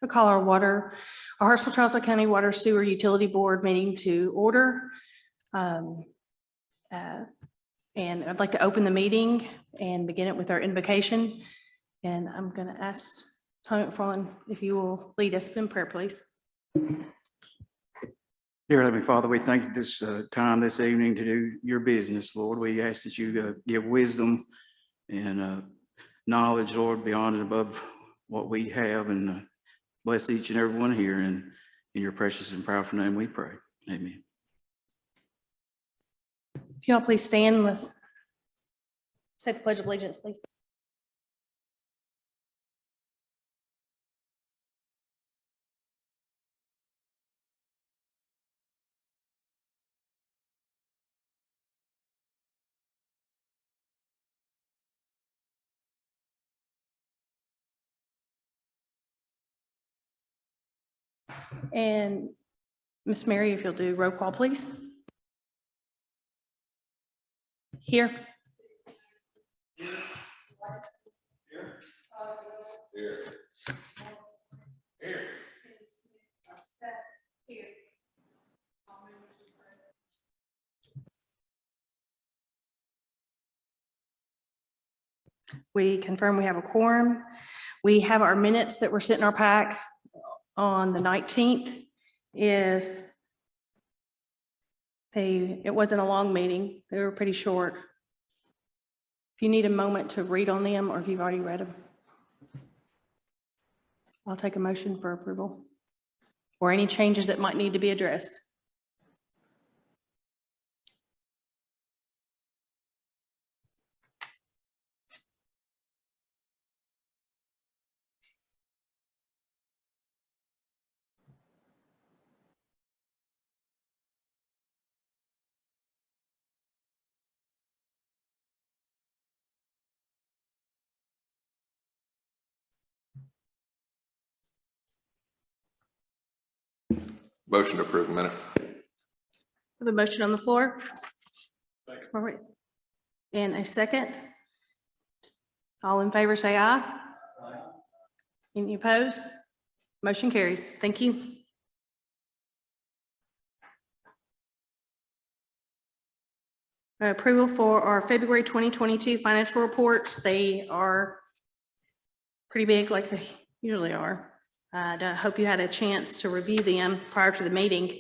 I call our Hartsville-Charleston County Water Sewer Utility Board meeting to order. And I'd like to open the meeting and begin it with our invocation. And I'm going to ask Tony McFarland if you will lead us in prayer, please. Dear Heavenly Father, we thank you this time this evening to do your business, Lord. We ask that you give wisdom and knowledge, Lord, beyond and above what we have, and bless each and every one here. And in your precious and powerful name we pray. Amen. If y'all please stand, let's say the Pledge of Allegiance, please. And Miss Mary, if you'll do roll call, please. Here. We confirm we have a quorum. We have our minutes that were sent in our pack on the 19th. It wasn't a long meeting. They were pretty short. If you need a moment to read on them, or if you've already read them, I'll take a motion for approval or any changes that might need to be addressed. Motion to approve the minutes. The motion on the floor. All right. And a second. All in favor say aye. Aye. Any opposed? Motion carries. Thank you. Approval for our February 2022 financial reports. They are pretty big like they usually are. I hope you had a chance to review them prior to the meeting.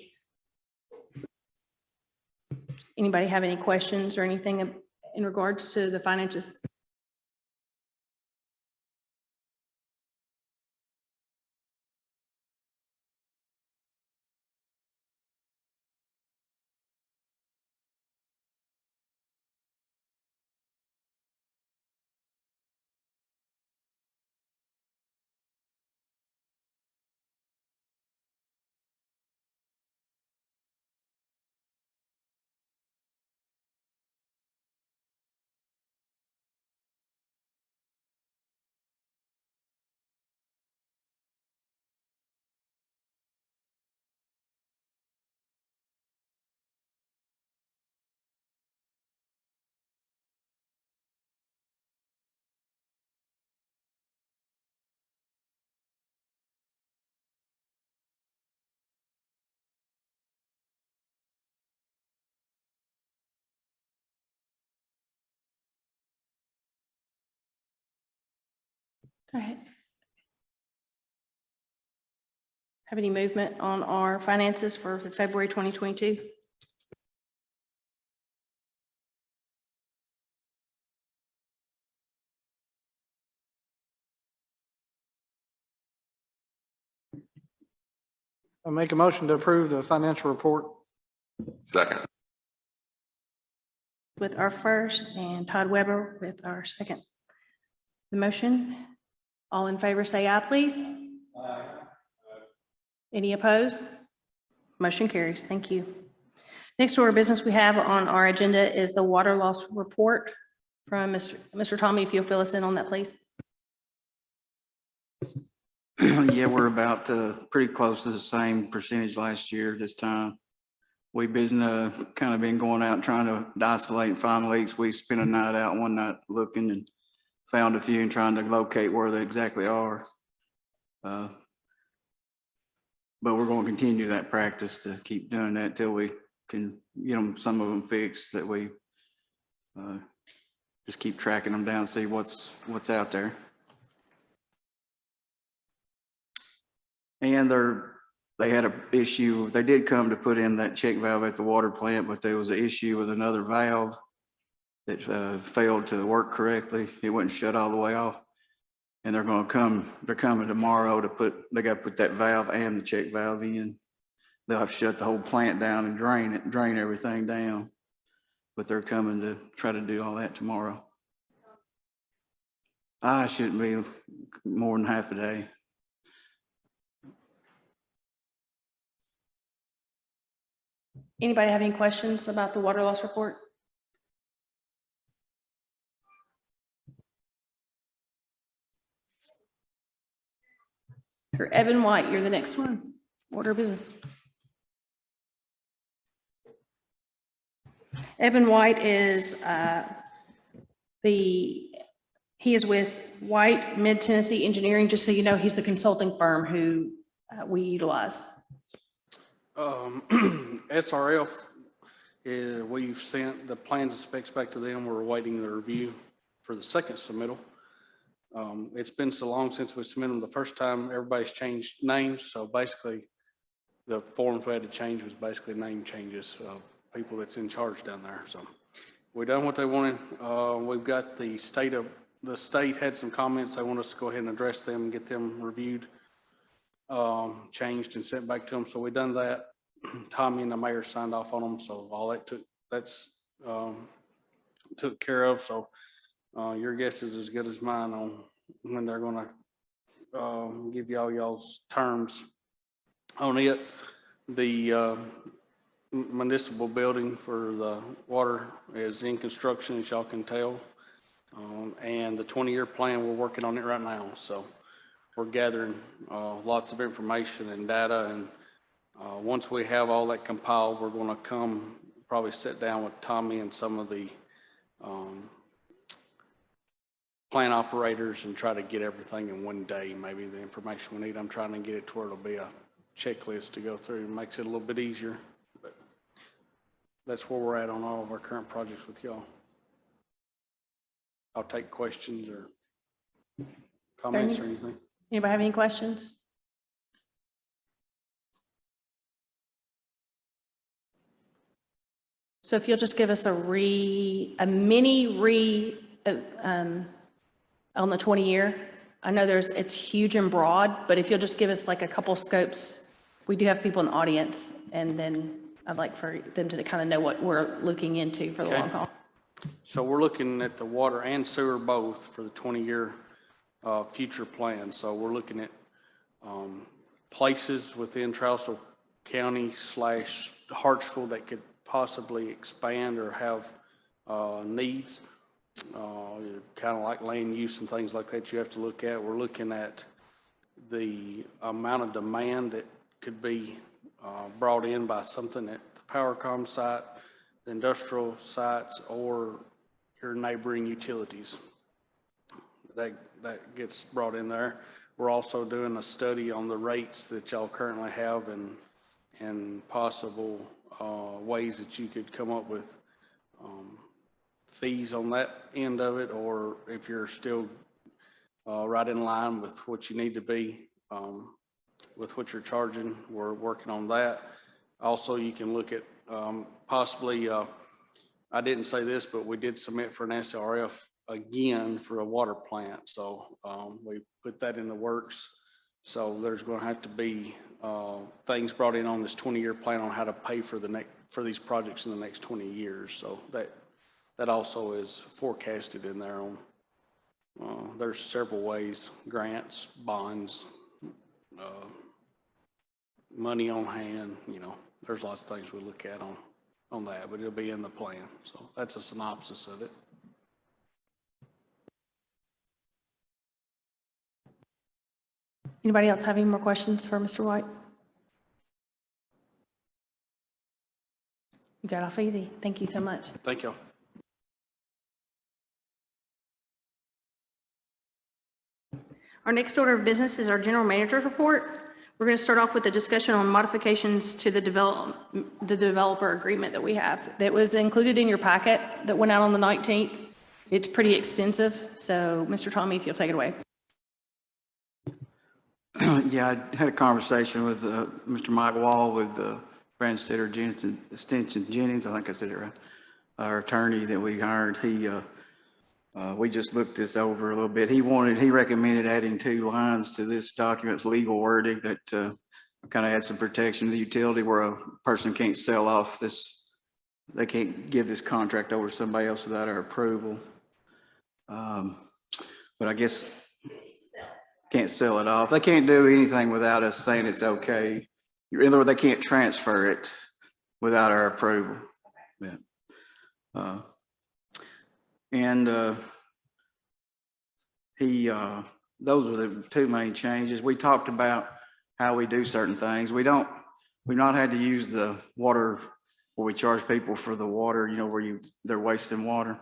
Anybody have any questions or anything in regards to the finances? All right. Have any movement on our finances for February 2022? I'll make a motion to approve the financial report. Second. With our first and Todd Weber with our second. The motion, all in favor say aye, please. Aye. Any opposed? Motion carries. Thank you. Next order of business we have on our agenda is the water loss report from Mr. Tommy, if you'll fill us in on that, please. Yeah, we're about pretty close to the same percentage last year this time. We've been kind of been going out and trying to isolate and find leaks. We spent a night out one night looking and found a few and trying to locate where they exactly are. But we're going to continue that practice to keep doing that till we can get them, some of them fixed, that we just keep tracking them down, see what's out there. And they had an issue. They did come to put in that check valve at the water plant, but there was an issue with another valve that failed to work correctly. It wouldn't shut all the way off. And they're coming tomorrow they got to put that valve and the check valve in. They'll have to shut the whole plant down and drain everything down. But they're coming to try to do all that tomorrow. I shouldn't be more than half a day. Anybody have any questions about the water loss report? For Evan White, you're the next one. Order of business. Evan White is he is with White Mid-Tennessee Engineering. Just so you know, he's the consulting firm who we utilize. SRF, we've sent the plans and specs back to them. We're awaiting the review for the second submittal. It's been so long since we submitted them the first time, everybody's changed names. So basically the forms we had to change was basically name changes of people that's in charge down there. So we done what they wanted. We've got the state had some comments. They want us to go ahead and address them and get them reviewed, changed and sent back to them. So we done that. Tommy and the mayor signed off on them. So all that took care of. So your guess is as good as mine on when they're going to give y'all's terms on it. The municipal building for the water is in construction, as y'all can tell. And the 20-year plan, we're working on it right now. So we're gathering lots of information and data. And once we have all that compiled, we're going to probably sit down with Tommy and some of the plant operators and try to get everything in one day, maybe the information we need. I'm trying to get it to where it'll be a checklist to go through. It makes it a little bit easier. But that's where we're at on all of our current projects with y'all. I'll take questions or comments or anything. Anybody have any questions? So if you'll just give us a mini on the 20-year. I know it's huge and broad, but if you'll just give us like a couple scopes. We do have people in the audience, and then I'd like for them to kind of know what we're looking into for the long haul. So we're looking at the water and sewer both for the 20-year future plan. So we're looking at places within Trousdale County / Hartsville that could possibly expand or have needs, kind of like land use and things like that you have to look at. We're looking at the amount of demand that could be brought in by something at the PowerCom site, the industrial sites, or your neighboring utilities. That gets brought in there. We're also doing a study on the rates that y'all currently have and possible ways that you could come up with fees on that end of it, or if you're still right in line with what you need to be with what you're charging. We're working on that. Also, you can look at possibly, I didn't say this, but we did submit for an SRF again for a water plant. So we put that in the works. So there's going to have to be things brought in on this 20-year plan on how to pay for these projects in the next 20 years. So that also is forecasted in there. There's several ways: grants, bonds, money on hand. There's lots of things we look at on that, but it'll be in the plan. So that's a synopsis of it. Anybody else have any more questions for Mr. White? You got off easy. Thank you so much. Thank you. Our next order of business is our general manager's report. We're going to start off with a discussion on modifications to the developer agreement that we have. That was included in your packet that went out on the 19th. It's pretty extensive. So, Mr. Tommy, if you'll take it away. Yeah, I had a conversation with Mr. Mike Wall with Brandon Sitter Jennings, I think I said it right, our attorney that we hired. We just looked this over a little bit. He recommended adding 2 lines to this document's legal wording that kind of had some protection to the utility where a person can't sell off this, they can't give this contract over to somebody else without our approval. But I guess can't sell it off. They can't do anything without us saying it's okay. In other words, they can't transfer it without our approval. Yeah. Those are the 2 main changes. We talked about how we do certain things. We've not had to use the water where we charge people for the water, where they're wasting water.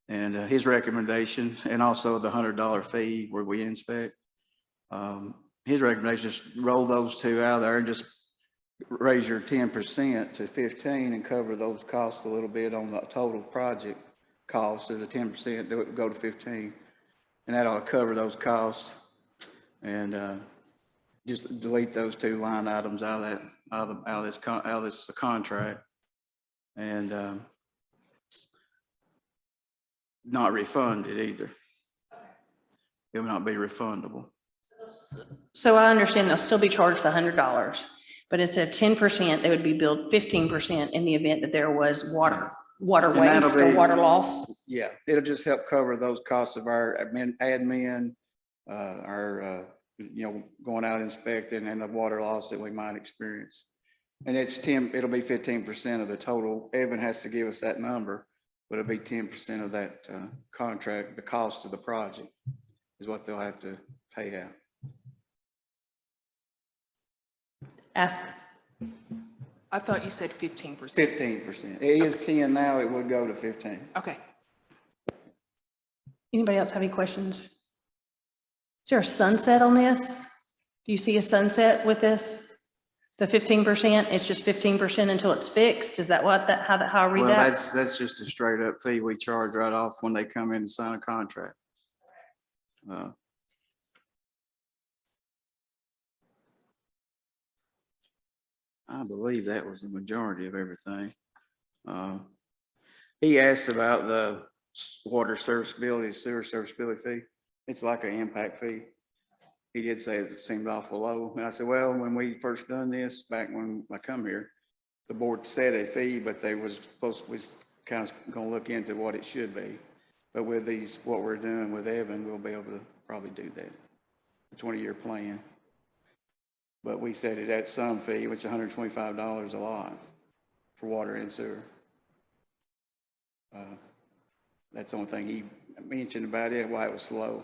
And his recommendation, and also the $100 fee where we inspect. His recommendation is roll those 2 out of there and just raise your 10% to 15 and cover those costs a little bit on the total project cost. So the 10% go to 15, and that'll cover those costs. And just delete those 2 line items out of this contract, and not refunded either. It will not be refundable. So I understand they'll still be charged the $100, but instead of 10%, they would be billed 15% in the event that there was water waste or water loss. Yeah, it'll just help cover those costs of our admin, our going out inspecting, and the water loss that we might experience. And it'll be 15% of the total. Evan has to give us that number, but it'll be 10% of that contract. The cost of the project is what they'll have to pay out. Ask. I thought you said 15%. 15%. It is 10 now. It would go to 15. Okay. Anybody else have any questions? Is there a sunset on this? Do you see a sunset with this? The 15%, it's just 15% until it's fixed? Is that how I read Well, that? that's just a straight up fee we charge right off when they come in and sign a contract. I believe that was the majority of everything. He asked about the water serviceability, sewer serviceability fee. It's like an impact fee. He did say it seemed awful low. And I said, well, when we first done this, back when I come here, the board set a fee, but they was kind of going to look into what it should be. But with what we're doing with Evan, we'll be able to probably do that. The 20-year plan. But we set it at some fee, which is $125 a lot for water and sewer. That's the only thing he mentioned about it, why it was slow.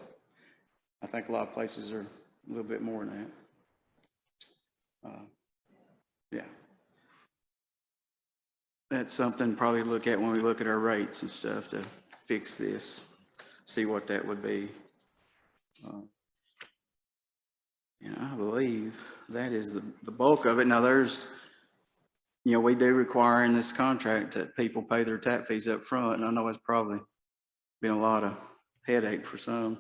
I think a lot of places are a little bit more than that. Yeah. That's something to probably look at when we look at our rates and stuff to fix this, see what that would be. I believe that is the bulk of it. Now there's, we do require in this contract that people pay their tap fees up front. And I know it's probably been a lot of headache for some,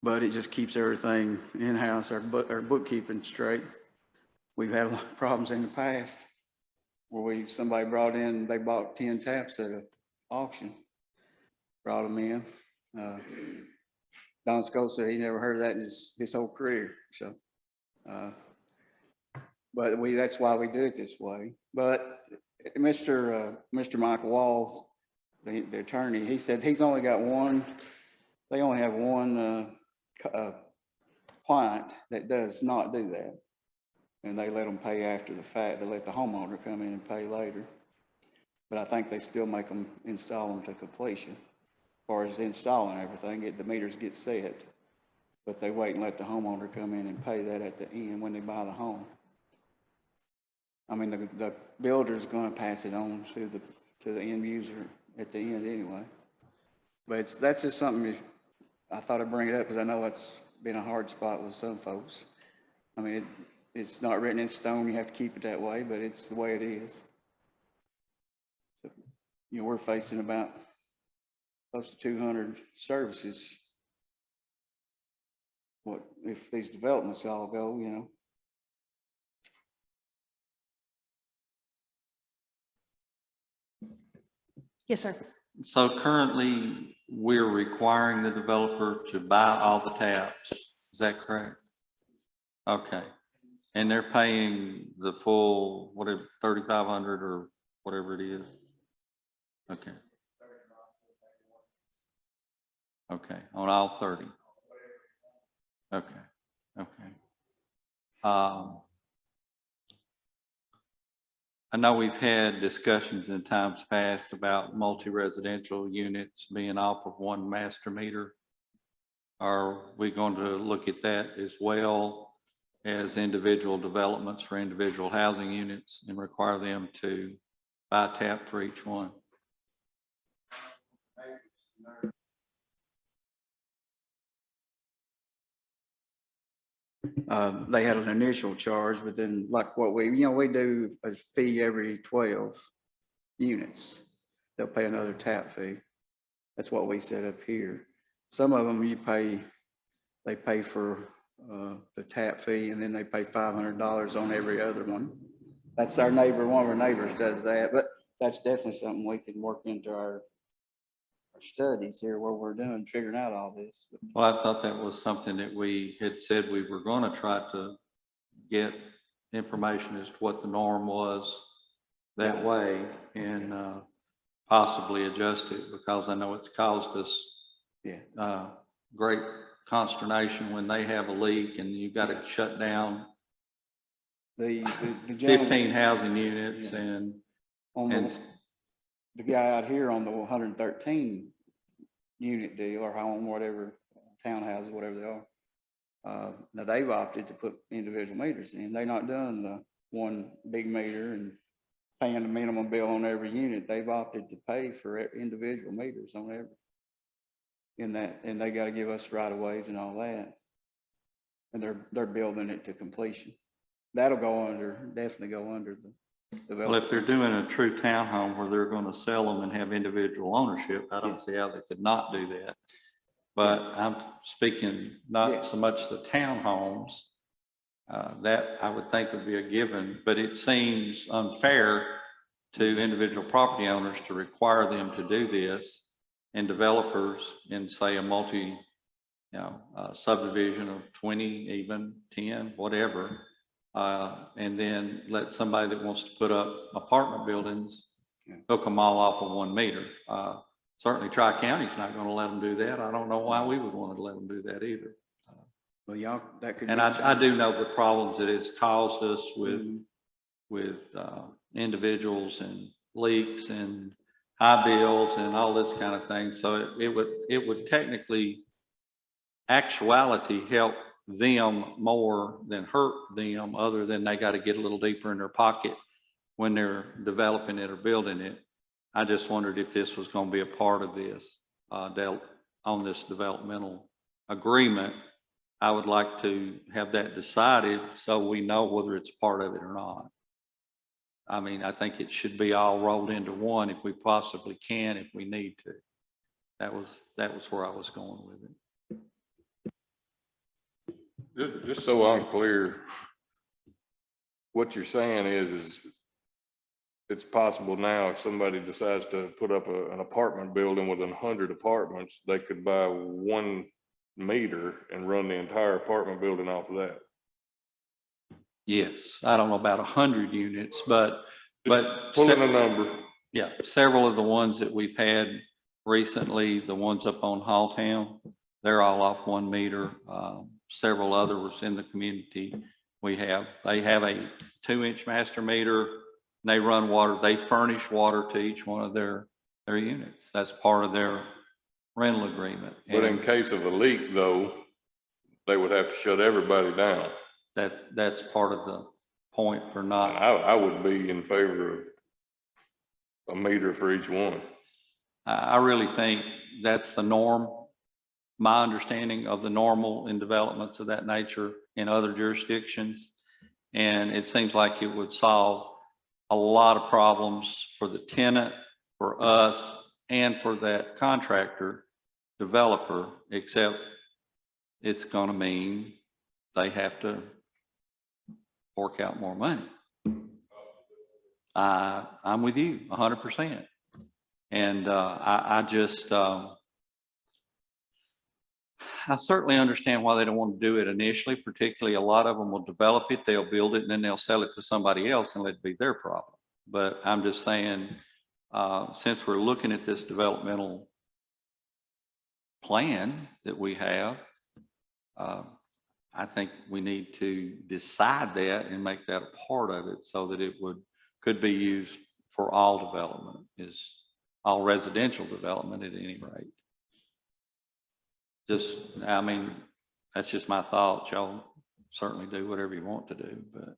but it just keeps everything in-house, our bookkeeping straight. We've had a lot of problems in the past where somebody brought in, they bought 10 taps at an auction, brought them in. Don Scott said he never heard of that in his whole career. So, but that's why we do it this way. But Mr. Michael Walls, the attorney, he said he's only got one. They only have one client that does not do that, and they let them pay after the fact. They let the homeowner come in and pay later. But I think they still make them install them to completion. As far as installing everything, the meters get set, but they wait and let the homeowner come in and pay that at the end when they buy the home. I mean, the builder's going to pass it on to the end user at the end anyway. But that's just something I thought I'd bring it up because I know it's been a hard spot with some folks. I mean, it's not written in stone, you have to keep it that way, but it's the way it is. So, you know, we're facing about close to 200 services. What, if these developments all go, you know? Yes, sir. So currently, we're requiring the developer to buy all the taps. Is that correct? Okay. And they're paying the full, whatever, 3,500 or whatever it is? Okay. Okay, on all 30. Okay, okay. I know we've had discussions in times past about multi-residential units being off of one master meter. Are we going to look at that as well as individual developments for individual housing units and require them to buy a tap for each one? They had an initial charge, but then like what we do a fee every 12 units. They'll pay another tap fee. That's what we set up here. Some of them they pay for the tap fee, and then they pay $500 on every other one. That's our neighbor, one of our neighbors does that, but that's definitely something we can work into our studies here where we're doing, figuring out all this. Well, I thought that was something that we had said we were going to try to get information as to what the norm was that way, and possibly adjust it, because I know it's caused us great consternation when they have a leak and you've got to shut down The 15 housing units. Yeah. and the guy out here on the 113 unit deal, or home, whatever, townhouses, whatever they are. Now they've opted to put individual meters in. They're not doing the one big meter and paying the minimum bill on every unit. They've opted to pay for individual meters on every. And they got to give us right of ways and all that. And they're building it to completion. That'll definitely go under the development. Well, if they're doing a true townhome where they're going to sell them and have individual ownership, I don't see how they could not do that. But I'm speaking not so much the townhomes, that I would think would be a given, but it seems unfair to individual property owners to require them to do this, and developers in, say, a subdivision of 20, even 10, whatever, and then let somebody that wants to put up apartment buildings hook them all off of 1 meter. Certainly Tri-County's not going to let them do that. I don't know why we would want to let them do that either. Well, that could. And I do know the problems that it's caused us with individuals and leaks and high bills and all this kind of thing. So it would technically, actuality, help them more than hurt them, other than they got to get a little deeper in their pocket when they're developing it or building it. I just wondered if this was going to be a part of this on this developmental agreement. I would like to have that decided so we know whether it's part of it or not. I mean, I think it should be all rolled into one if we possibly can, if we need to. That was where I was going with it. Just so I'm clear, what you're saying is it's possible now if somebody decides to put up an apartment building with 100 apartments, they could buy 1 meter and run the entire apartment building off of that. Yes, I don't know about 100 units, but Pulling a number. yeah, several of the ones that we've had recently, the ones up on Halltown, they're all off 1 meter. Several others in the community they have a 2-inch master meter, and they run water. They furnish water to each one of their units. That's part of their rental agreement. But in case of a leak, though, they would have to shut everybody down. That's part of the point for not. I would be in favor of a meter for each one. I really think that's the norm. my understanding of the normal in developments of that nature in other jurisdictions. And it seems like it would solve a lot of problems for the tenant, for us, and for that contractor, developer, except it's going to mean they have to fork out more money. I'm with you 100%. And I just, I certainly understand why they don't want to do it initially, particularly a lot of them will develop it, they'll build it, and then they'll sell it to somebody else and let it be their problem. But I'm just saying, since we're looking at this developmental plan that we have, I think we need to decide that and make that a part of it so that it could be used for all development, is all residential development at any rate. Just, I mean, that's just my thought. Y'all certainly do whatever you want to do, but.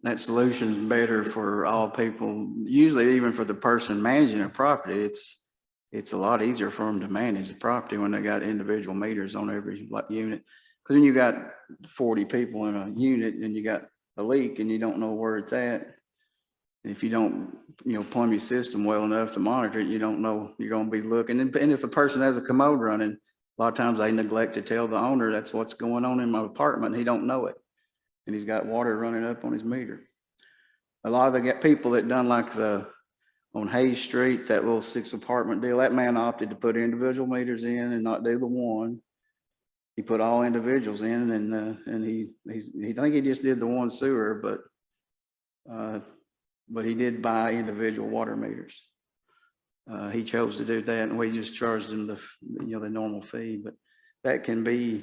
That solution is better for all people. Usually even for the person managing a property, it's a lot easier for them to manage the property when they got individual meters on every unit. Because when you got 40 people in a unit and you got a leak and you don't know where it's at, if you don't, plumb your system well enough to monitor it, you don't know you're going to be looking. And if a person has a commode running, a lot of times they neglect to tell the owner that's what's going on in my apartment. And he don't know it. And he's got water running up on his meter. A lot of the people that done like on Hayes Street, that little 6 apartment deal, that man opted to put individual meters in and not do the one. He put all individuals in, and he think he just did the one sewer, but he did buy individual water meters. He chose to do that, and we just charged him the normal fee. But that can be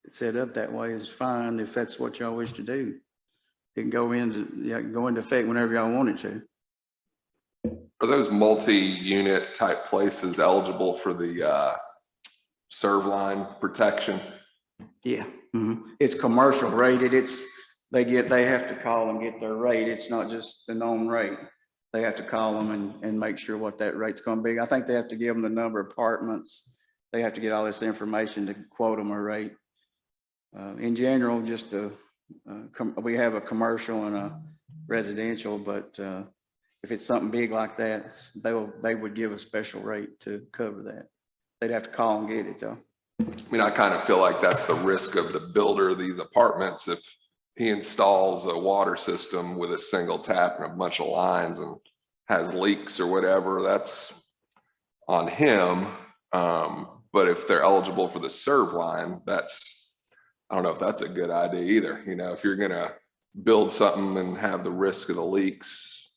set up that way is fine if that's what y'all wish to do. It can go into effect whenever y'all want it to. Are those multi-unit type places eligible for the serve line protection? Yeah, it's commercial rated. They have to call and get their rate. It's not just the known rate. They have to call them and make sure what that rate's going to be. I think they have to give them the number of apartments. They have to get all this information to quote them a rate. In general, we have a commercial and a residential, but if it's something big like that, they would give a special rate to cover that. They'd have to call and get it though. I mean, I kind of feel like that's the risk of the builder of these apartments. If he installs a water system with a single tap and a bunch of lines and has leaks or whatever, that's on him. But if they're eligible for the serve line, I don't know if that's a good idea either. If you're going to build something and have the risk of the leaks.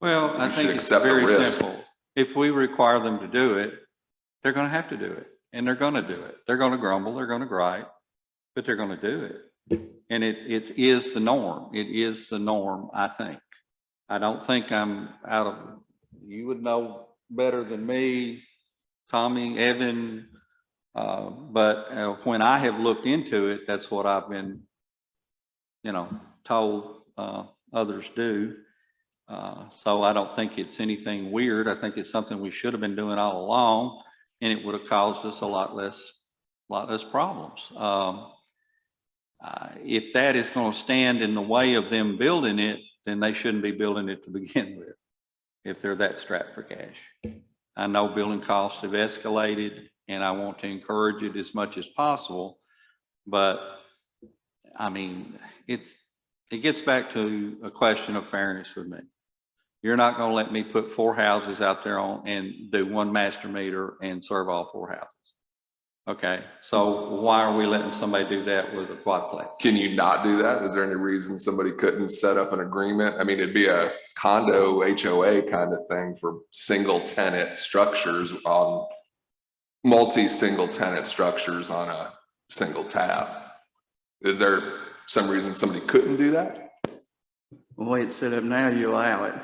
Well, I think it's very simple. If we require them to do it, they're going to have to do it, and they're going to do it. They're going to grumble, they're going to gripe, but they're going to do it. And it is the norm. It is the norm, I think. I don't think I'm out of, you would know better than me, Tommy, Evan, but when I have looked into it, that's what I've been, told others do. So I don't think it's anything weird. I think it's something we should have been doing all along, and it would have caused us a lot less problems. If that is going to stand in the way of them building it, then they shouldn't be building it to begin with, if they're that strapped for cash. I know building costs have escalated, and I want to encourage it as much as possible, but I mean, it gets back to a question of fairness with me. You're not going to let me put 4 houses out there and do 1 master meter and serve all 4 houses. Okay, so why are we letting somebody do that with a quadplex? Can you not do that? Is there any reason somebody couldn't set up an agreement? I mean, it'd be a condo HOA kind of thing for single tenant structures on multi-single tenant structures on a single tap. Is there some reason somebody couldn't do that? The way it's set up now, you allow it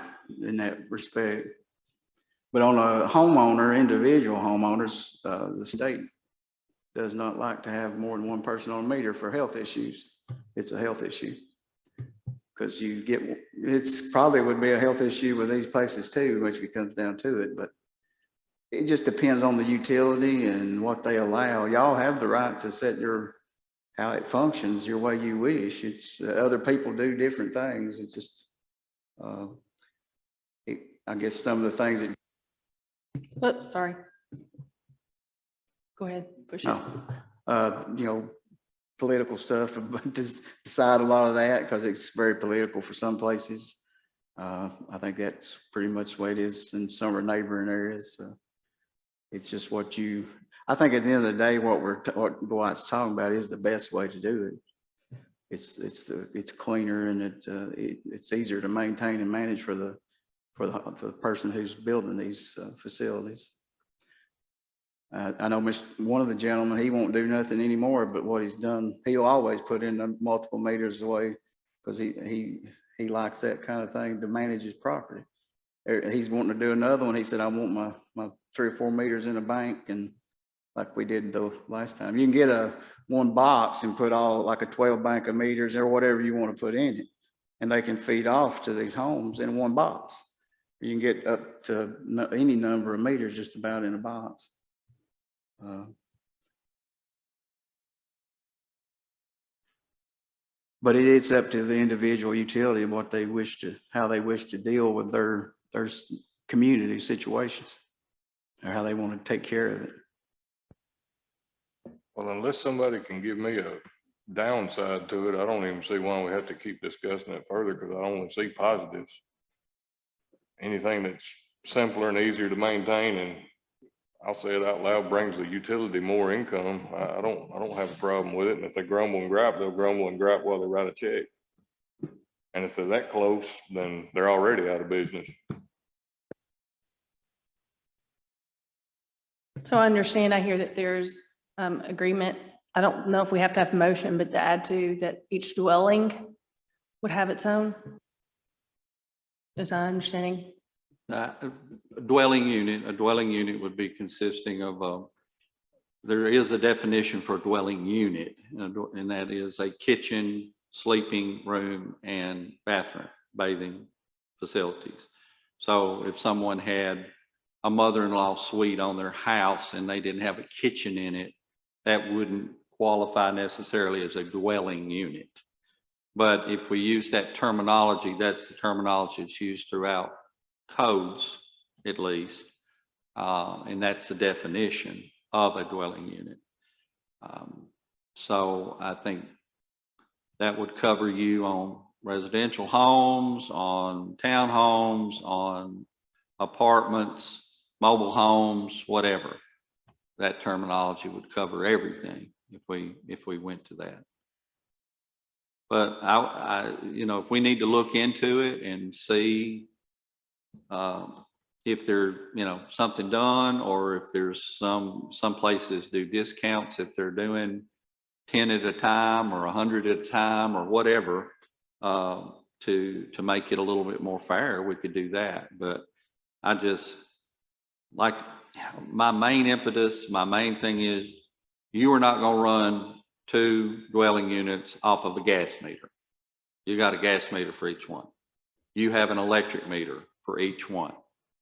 in that respect. But on a homeowner, individual homeowners, the state does not like to have more than 1 person on a meter for health issues. It's a health issue. Because it's probably would be a health issue with these places too, which it comes down to it. But it just depends on the utility and what they allow. Y'all have the right to set how it functions your way you wish. It's, other people do different things. It's just, I guess some of the things that, Oops, sorry. Go ahead, push it. you know, political stuff, but just decide a lot of that because it's very political for some places. I think that's pretty much the way it is in some of our neighboring areas. It's just I think at the end of the day, what Dwight's talking about is the best way to do it. It's cleaner and it's easier to maintain and manage for the person who's building these facilities. I know one of the gentlemen, he won't do nothing anymore, but what he's done, he'll always put in the multiple meters away because he likes that kind of thing to manage his property. He's wanting to do another one. He said, I want my 3 or 4 meters in a bank, and like we did the last time. You can get one box and put all like a 12 bank of meters or whatever you want to put in it, and they can feed off to these homes in one box. You can get up to any number of meters just about in a box. But it's up to the individual utility and how they wish to deal with their community situations, or how they want to take care of it. Well, unless somebody can give me a downside to it, I don't even see why we have to keep discussing it further, because I only see positives. Anything that's simpler and easier to maintain, and I'll say it out loud, brings the utility more income, I don't have a problem with it. And if they grumble and gripe, they'll grumble and gripe while they write a check. And if they're that close, then they're already out of business. So I hear that there's agreement. I don't know if we have to have a motion, but to add to that each dwelling would have its own. Is that understanding? A dwelling unit would be consisting of there is a definition for a dwelling unit, and that is a kitchen, sleeping room, and bathroom, bathing facilities. So if someone had a mother-in-law suite on their house and they didn't have a kitchen in it, that wouldn't qualify necessarily as a dwelling unit. But if we use that terminology, that's the terminology that's used throughout codes, at least, and that's the definition of a dwelling unit. So I think that would cover you on residential homes, on townhomes, on apartments, mobile homes, whatever. That terminology would cover everything if we went to that. But if we need to look into it and see if there's something done, or if there's some places do discounts if they're doing 10 at a time or 100 at a time or whatever, to make it a little bit more fair, we could do that. But I just like, my main impetus, my main thing is, you are not going to run 2 dwelling units off of a gas meter. You got a gas meter for each one. You have an electric meter for each one.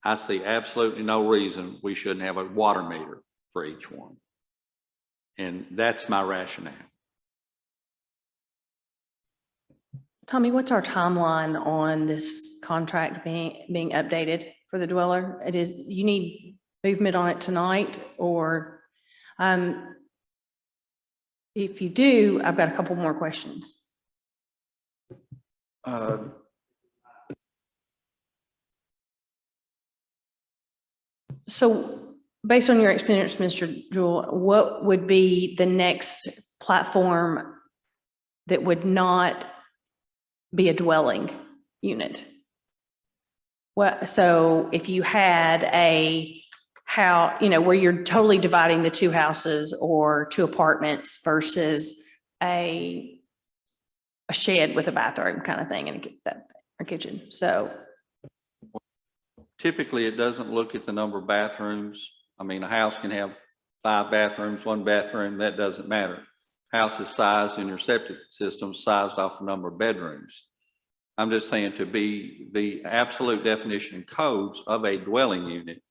I see absolutely no reason we shouldn't have a water meter for each one. And that's my rationale. Tommy, what's our timeline on this contract being updated for the dweller? You need movement on it tonight, or if you do, I've got a couple more questions. So based on your experience, Mr. Jewell, what would be the next platform that would not be a dwelling unit? Well, so if you had a house, where you're totally dividing the 2 houses or 2 apartments versus a shed with a bathroom kind of thing and a kitchen. So typically it doesn't look at the number of bathrooms. I mean, a house can have 5 bathrooms, 1 bathroom, that doesn't matter. House is sized and your septic system sized off the number of bedrooms. I'm just saying, to be the absolute definition in codes of a dwelling unit,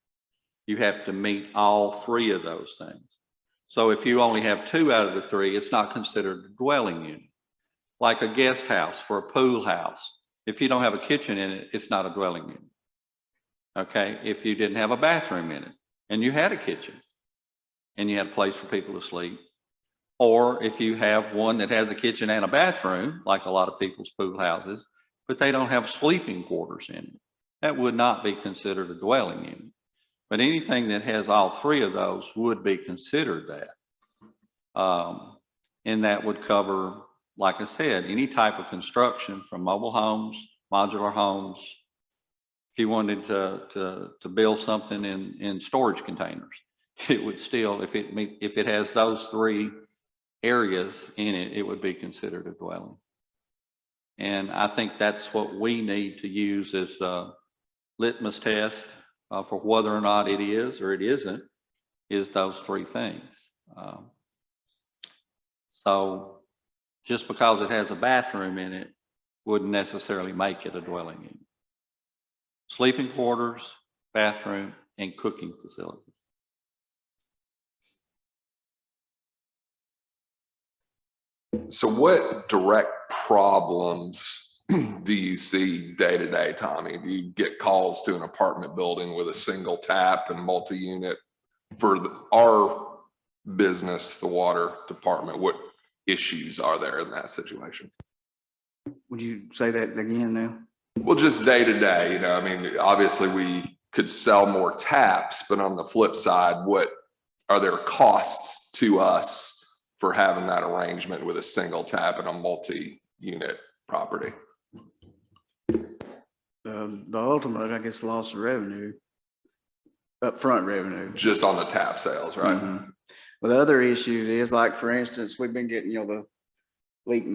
You have to meet all three of those things. So if you only have 2 out of the 3, it's not considered a dwelling unit. Like a guest house for a pool house, if you don't have a kitchen in it, it's not a dwelling unit. Okay, if you didn't have a bathroom in it and you had a kitchen and you had a place for people to sleep, or if you have one that has a kitchen and a bathroom, like a lot of people's pool houses, but they don't have sleeping quarters in it, that would not be considered a dwelling unit. But anything that has all 3 of those would be considered that. And that would cover, like I said, any type of construction from mobile homes, modular homes. If you wanted to build something in storage containers, it would still, if it has those 3 areas in it, it would be considered a dwelling. And I think that's what we need to use as a litmus test for whether or not it is or it isn't, is those 3 things. So just because it has a bathroom in it wouldn't necessarily make it a dwelling unit. Sleeping quarters, bathroom, and cooking facilities. So what direct problems do you see day to day, Tommy? Do you get calls to an apartment building with a single tap and multi-unit? For our business, the water department, what issues are there in that situation? Would you say that again now? Well, just day to day, you know, I mean, obviously we could sell more taps, but on the flip side, what are there costs to us for having that arrangement with a single tap and a multi-unit property? The ultimate, I guess, loss of revenue, upfront revenue. Just on the tap sales, right? Mhm. Well, the other issue is, like, for instance, we've been getting, the leak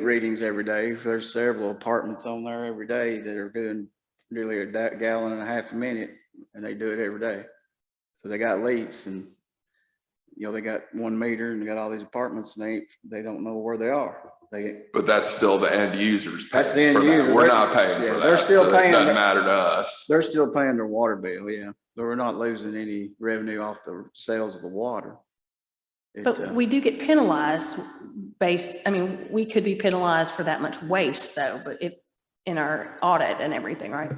readings every day. There's several apartments on there every day that are doing nearly a gallon and a half a minute, and they do it every day. So they got leaks, and they got 1 meter, and they got all these apartments, and they don't know where they are. But that's still the end users That's the paying end for that. user. We're not paying Yeah, for they're that, still so it paying. doesn't matter to us. They're still paying their water bill, yeah. But we're not losing any revenue off the sales of the water. But we do get penalized we could be penalized for that much waste though, but if in our audit and everything, right?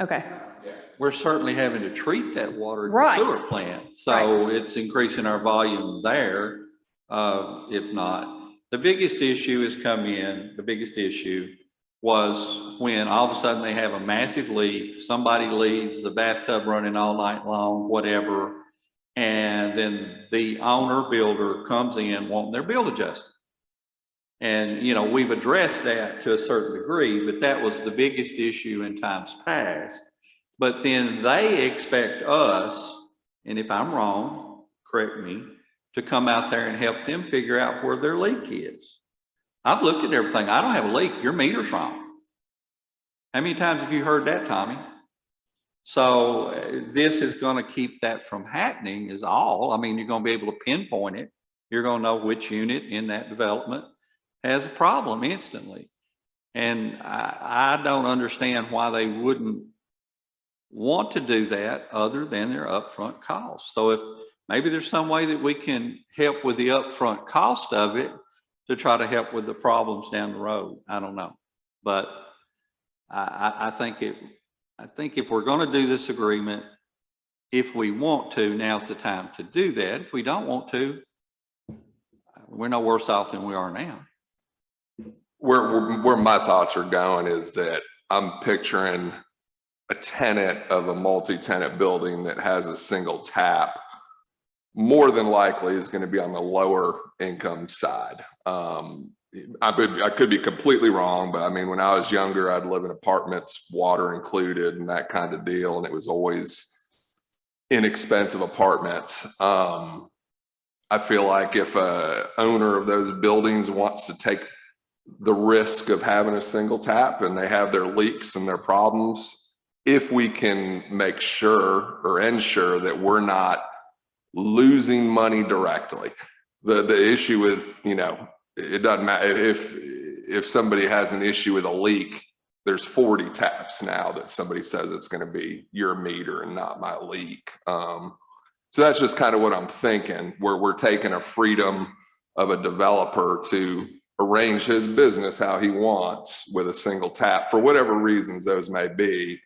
Okay, We're certainly having to treat that water at the Right. sewer plant. So it's increasing our volume there. If not, the biggest issue the biggest issue was when all of a sudden they have a massive leak, somebody leaves the bathtub running all night long, whatever. And then the owner builder comes in wanting their bill adjusted. And, we've addressed that to a certain degree, but that was the biggest issue in times past. But then they expect us, and if I'm wrong, correct me, to come out there and help them figure out where their leak is. I've looked at everything. I don't have a leak. Your meter's wrong. How many times have you heard that, Tommy? So this is going to keep that from happening is all. I mean, you're going to be able to pinpoint it. You're going to know which unit in that development has a problem instantly. And I don't understand why they wouldn't want to do that other than their upfront costs. So if maybe there's some way that we can help with the upfront cost of it to try to help with the problems down the road. I don't know. But I think if we're going to do this agreement, if we want to, now's the time to do that. If we don't want to, we're no worse off than we are now. Where my thoughts are going is that I'm picturing a tenant of a multi-tenant building that has a single tap, more than likely is going to be on the lower income side. I could be completely wrong, but I mean, when I was younger, I'd live in apartments, water included and that kind of deal. And it was always inexpensive apartments. I feel like if a owner of those buildings wants to take the risk of having a single tap and they have their leaks and their problems, if we can make sure or ensure that we're not losing money directly. The issue with, it doesn't matter if somebody has an issue with a leak there's 40 taps now that somebody says it's going to be your meter and not my leak. So that's just kind of what I'm thinking, where we're taking a freedom of a developer to arrange his business how he wants with a single tap for whatever reasons those may be.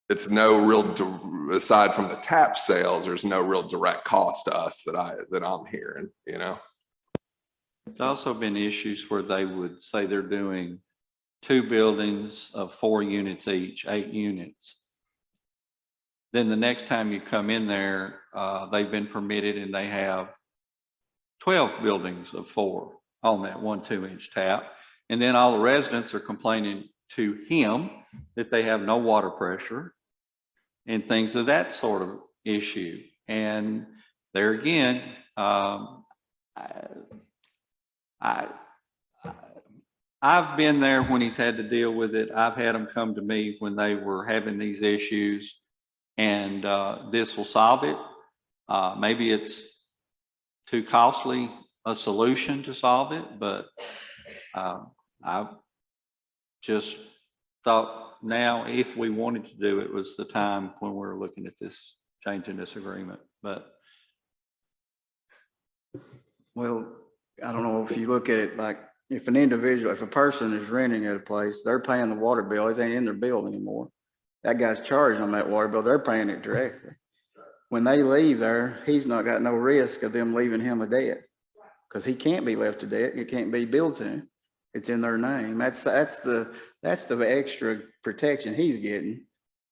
It's no real, aside from the tap sales, there's no real direct cost to us that I'm hearing, you know? There's also been issues where they would say they're doing 2 buildings of 4 units each, 8 units. Then the next time you come in there, they've been permitted and they have 12 buildings of 4 on that 1 2-inch tap. And then all the residents are complaining to him that they have no water pressure and things of that sort of issue. And there again, I've been there when he's had to deal with it. I've had them come to me when they were having these issues, and this will solve it. Maybe it's too costly a solution to solve it, but I just thought now if we wanted to do it was the time when we're looking at this, changing this agreement. But Well, I don't know if you look at it like, if a person is renting at a place, they're paying the water bill, it ain't in their bill anymore. That guy's charging on that water bill, they're paying it directly. When they leave there, he's not got no risk of them leaving him a debt, because he can't be left a debt, it can't be billed to him. It's in their name. That's the extra protection he's getting.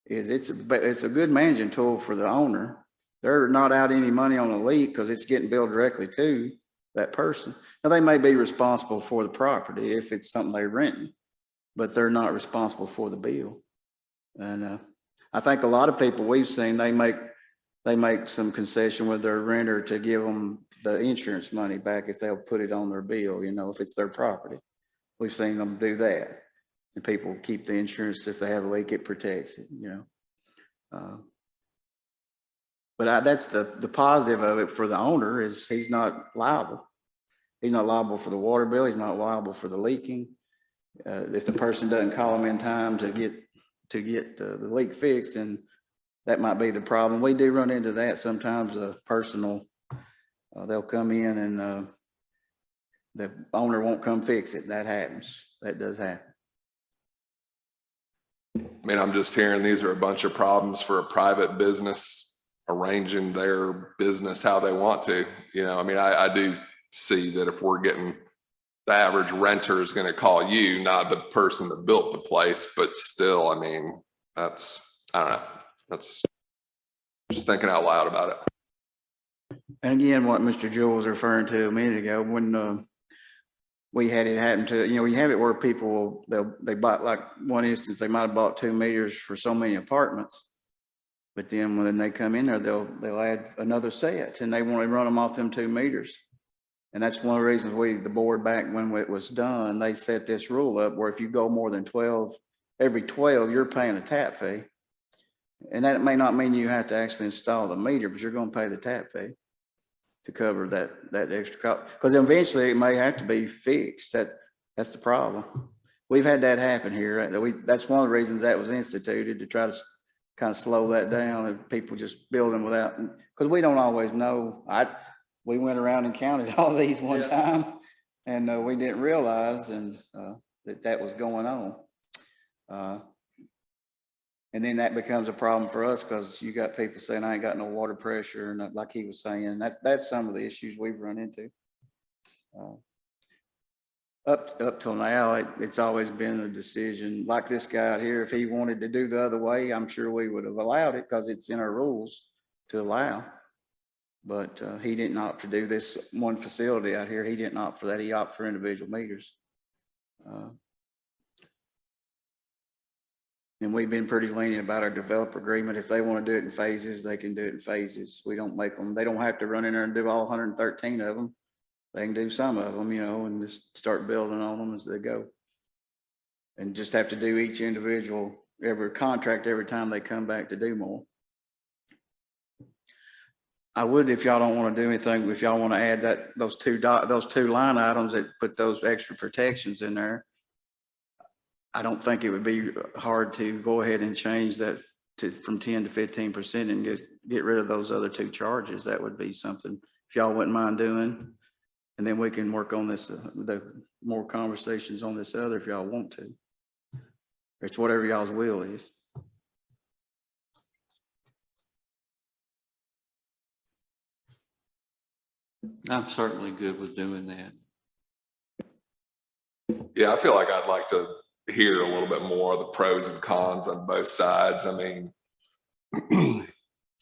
It's a good managing tool for the owner. They're not out any money on a leak because it's getting billed directly to that person. Now, they may be responsible for the property if it's something they're renting, but they're not responsible for the bill. And I think a lot of people we've seen, they make some concession with their renter to give them the insurance money back if they'll put it on their bill, you know, if it's their property. We've seen them do that. And people keep the insurance. If they have a leak, it protects it, you know. But that's the positive of it for the owner is he's not liable. He's not liable for the water bill. He's not liable for the leaking. If the person doesn't call him in time to get the leak fixed, and that might be the problem. We do run into that sometimes. They'll come in and the owner won't come fix it. That happens. That does happen. I mean, I'm just hearing these are a bunch of problems for a private business arranging their business how they want to, you know. I mean, I do see that if we're getting, the average renter is going to call you, not the person that built the place, but still, I mean, I don't know, that's just thinking out loud about it. And again, what Mr. Jewell was referring to a minute ago, when we had it happen to, you know, we have it where people, they bought, like one instance, they might have bought 2 meters for so many apartments. But then when they come in there, they'll add another set, and they want to run them off them 2 meters. And that's one of the reasons the board back when it was done, they set this rule up where if you go more than 12, every 12, you're paying a tap fee. And that may not mean you have to actually install the meter, but you're going to pay the tap fee to cover that extra cost. Because eventually it may have to be fixed. That's the problem. We've had that happen here. That's one of the reasons that was instituted, to try to kind of slow that down, and people just building without, because we don't always know. We went around and counted all these one time, and we didn't realize that was going on. And then that becomes a problem for us, because you got people saying, I ain't got no water pressure, and like he was saying, that's some of the issues we've run into. Up till now, it's always been a decision like this guy out here. If he wanted to do the other way, I'm sure we would have allowed it, because it's in our rules to allow. But he didn't opt to do this one facility out here. He didn't opt for that. He opted for individual meters. And we've been pretty lenient about our developer agreement. If they want to do it in phases, they can do it in phases. We don't make them, they don't have to run in there and do all 113 of them. They can do some of them, you know, and just start building on them as they go. And just have to do each individual, every contract every time they come back to do more. I would, if y'all don't want to do anything, if y'all want to add those two line items that put those extra protections in there, I don't think it would be hard to go ahead and change that from 10 to 15% and get rid of those other two charges. That would be something, if y'all wouldn't mind doing. And then we can work on this, the more conversations on this other if y'all want to. It's whatever y'all's will is. I'm certainly good with doing that. Yeah, I feel like I'd like to hear a little bit more of the pros and cons on both sides. I mean,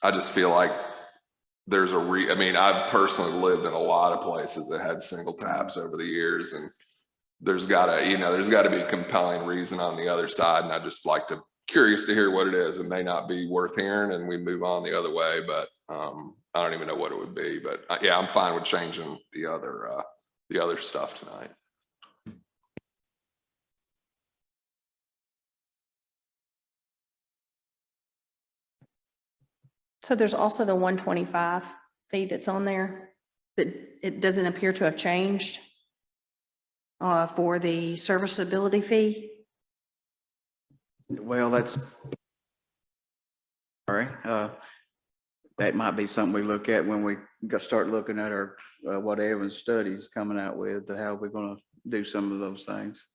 I just feel like there's I mean, I've personally lived in a lot of places that had single taps over the years, and there's gotta be a compelling reason on the other side. And I just curious to hear what it is. It may not be worth hearing and we move on the other way, but I don't even know what it would be, but yeah, I'm fine with changing the other stuff tonight. So there's also the 125 fee that's on there that it doesn't appear to have changed for the serviceability fee. Well, that's, all right. That might be something we look at when we start looking at our, what Evan's studies coming out with, how we're gonna do some of those things.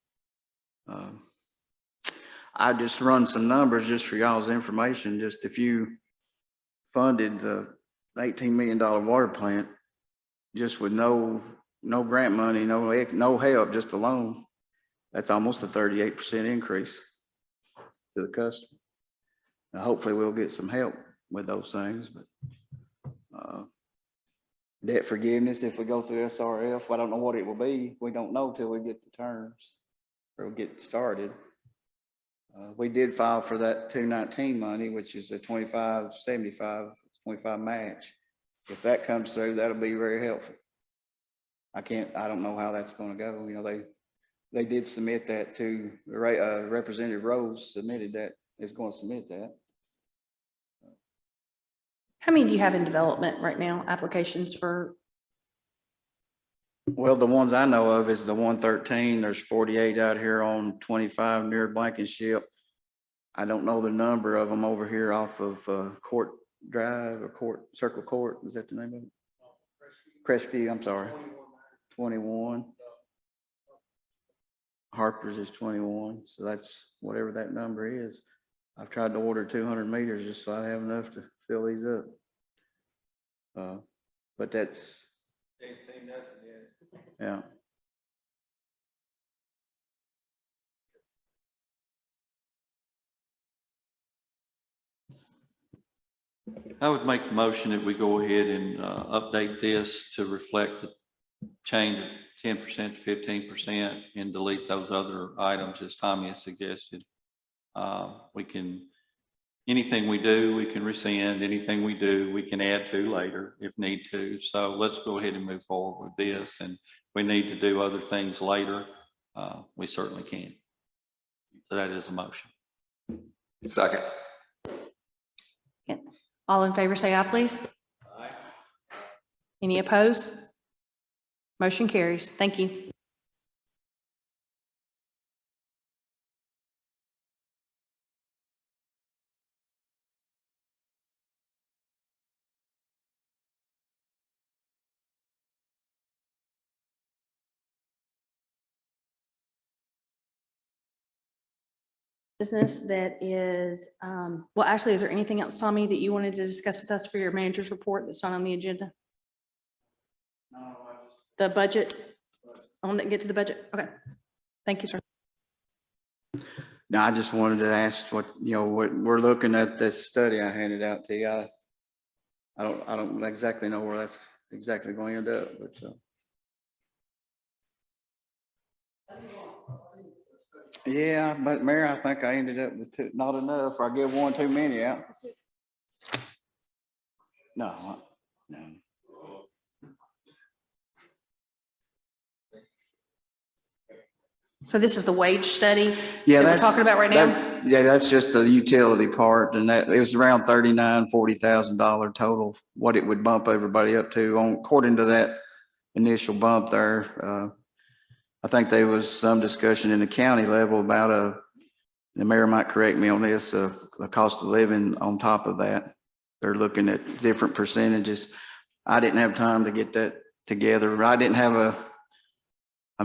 I just run some numbers just for y'all's information. Just if you funded the $18 million water plant, just with no grant money, no help, just a loan, that's almost a 38% increase to the customer. Now, hopefully we'll get some help with those things, but debt forgiveness, if we go through SRF, I don't know what it will be. We don't know till we get the terms or get started. We did file for that 219 money, which is a 25 match. If that comes through, that'll be very helpful. I don't know how that's going to go. You know, they did submit that to Representative Rose submitted that, is going to submit that. How many do you have in development right now, applications for? Well, the ones I know of is the 113. There's 48 out here on 25 near Blankenship. I don't know the number of them over here off of Court Drive or Circle Court. Is that the name of it? Crestview, I'm sorry. 21. Harper's is 21. So that's whatever that number is. I've tried to order 200 meters just so I have enough to fill these up. But that's, yeah. I would make the motion that we go ahead and update this to reflect the change of 10% to 15% and delete those other items as Tommy has suggested. Anything we do, we can rescind. Anything we do, we can add to later if need to. So let's go ahead and move forward with this. And we need to do other things later. We certainly can. So that is a motion. Second. All in favor, say aye, please. Aye. Any opposed? Motion carries. Thank you. Business that is, well, actually, is there anything else, Tommy, that you wanted to discuss with us for your manager's report that's not on the agenda? No, The budget? I want to get to the budget. Okay. Thank you, sir. now I just wanted to ask what we're looking at this study I handed out to you. I don't exactly know where that's exactly going to end up, but yeah, but Mayor, I think I ended up with not enough. I give one too many out. No. So this is the wage study Yeah, that we're talking about right now? Yeah, that's just the utility part, and that it was around $40,000 total, what it would bump everybody up to according to that initial bump there. I think there was some discussion in the county level about the mayor might correct me on this, the cost of living on top of that. They're looking at different percentages. I didn't have time to get that together. I've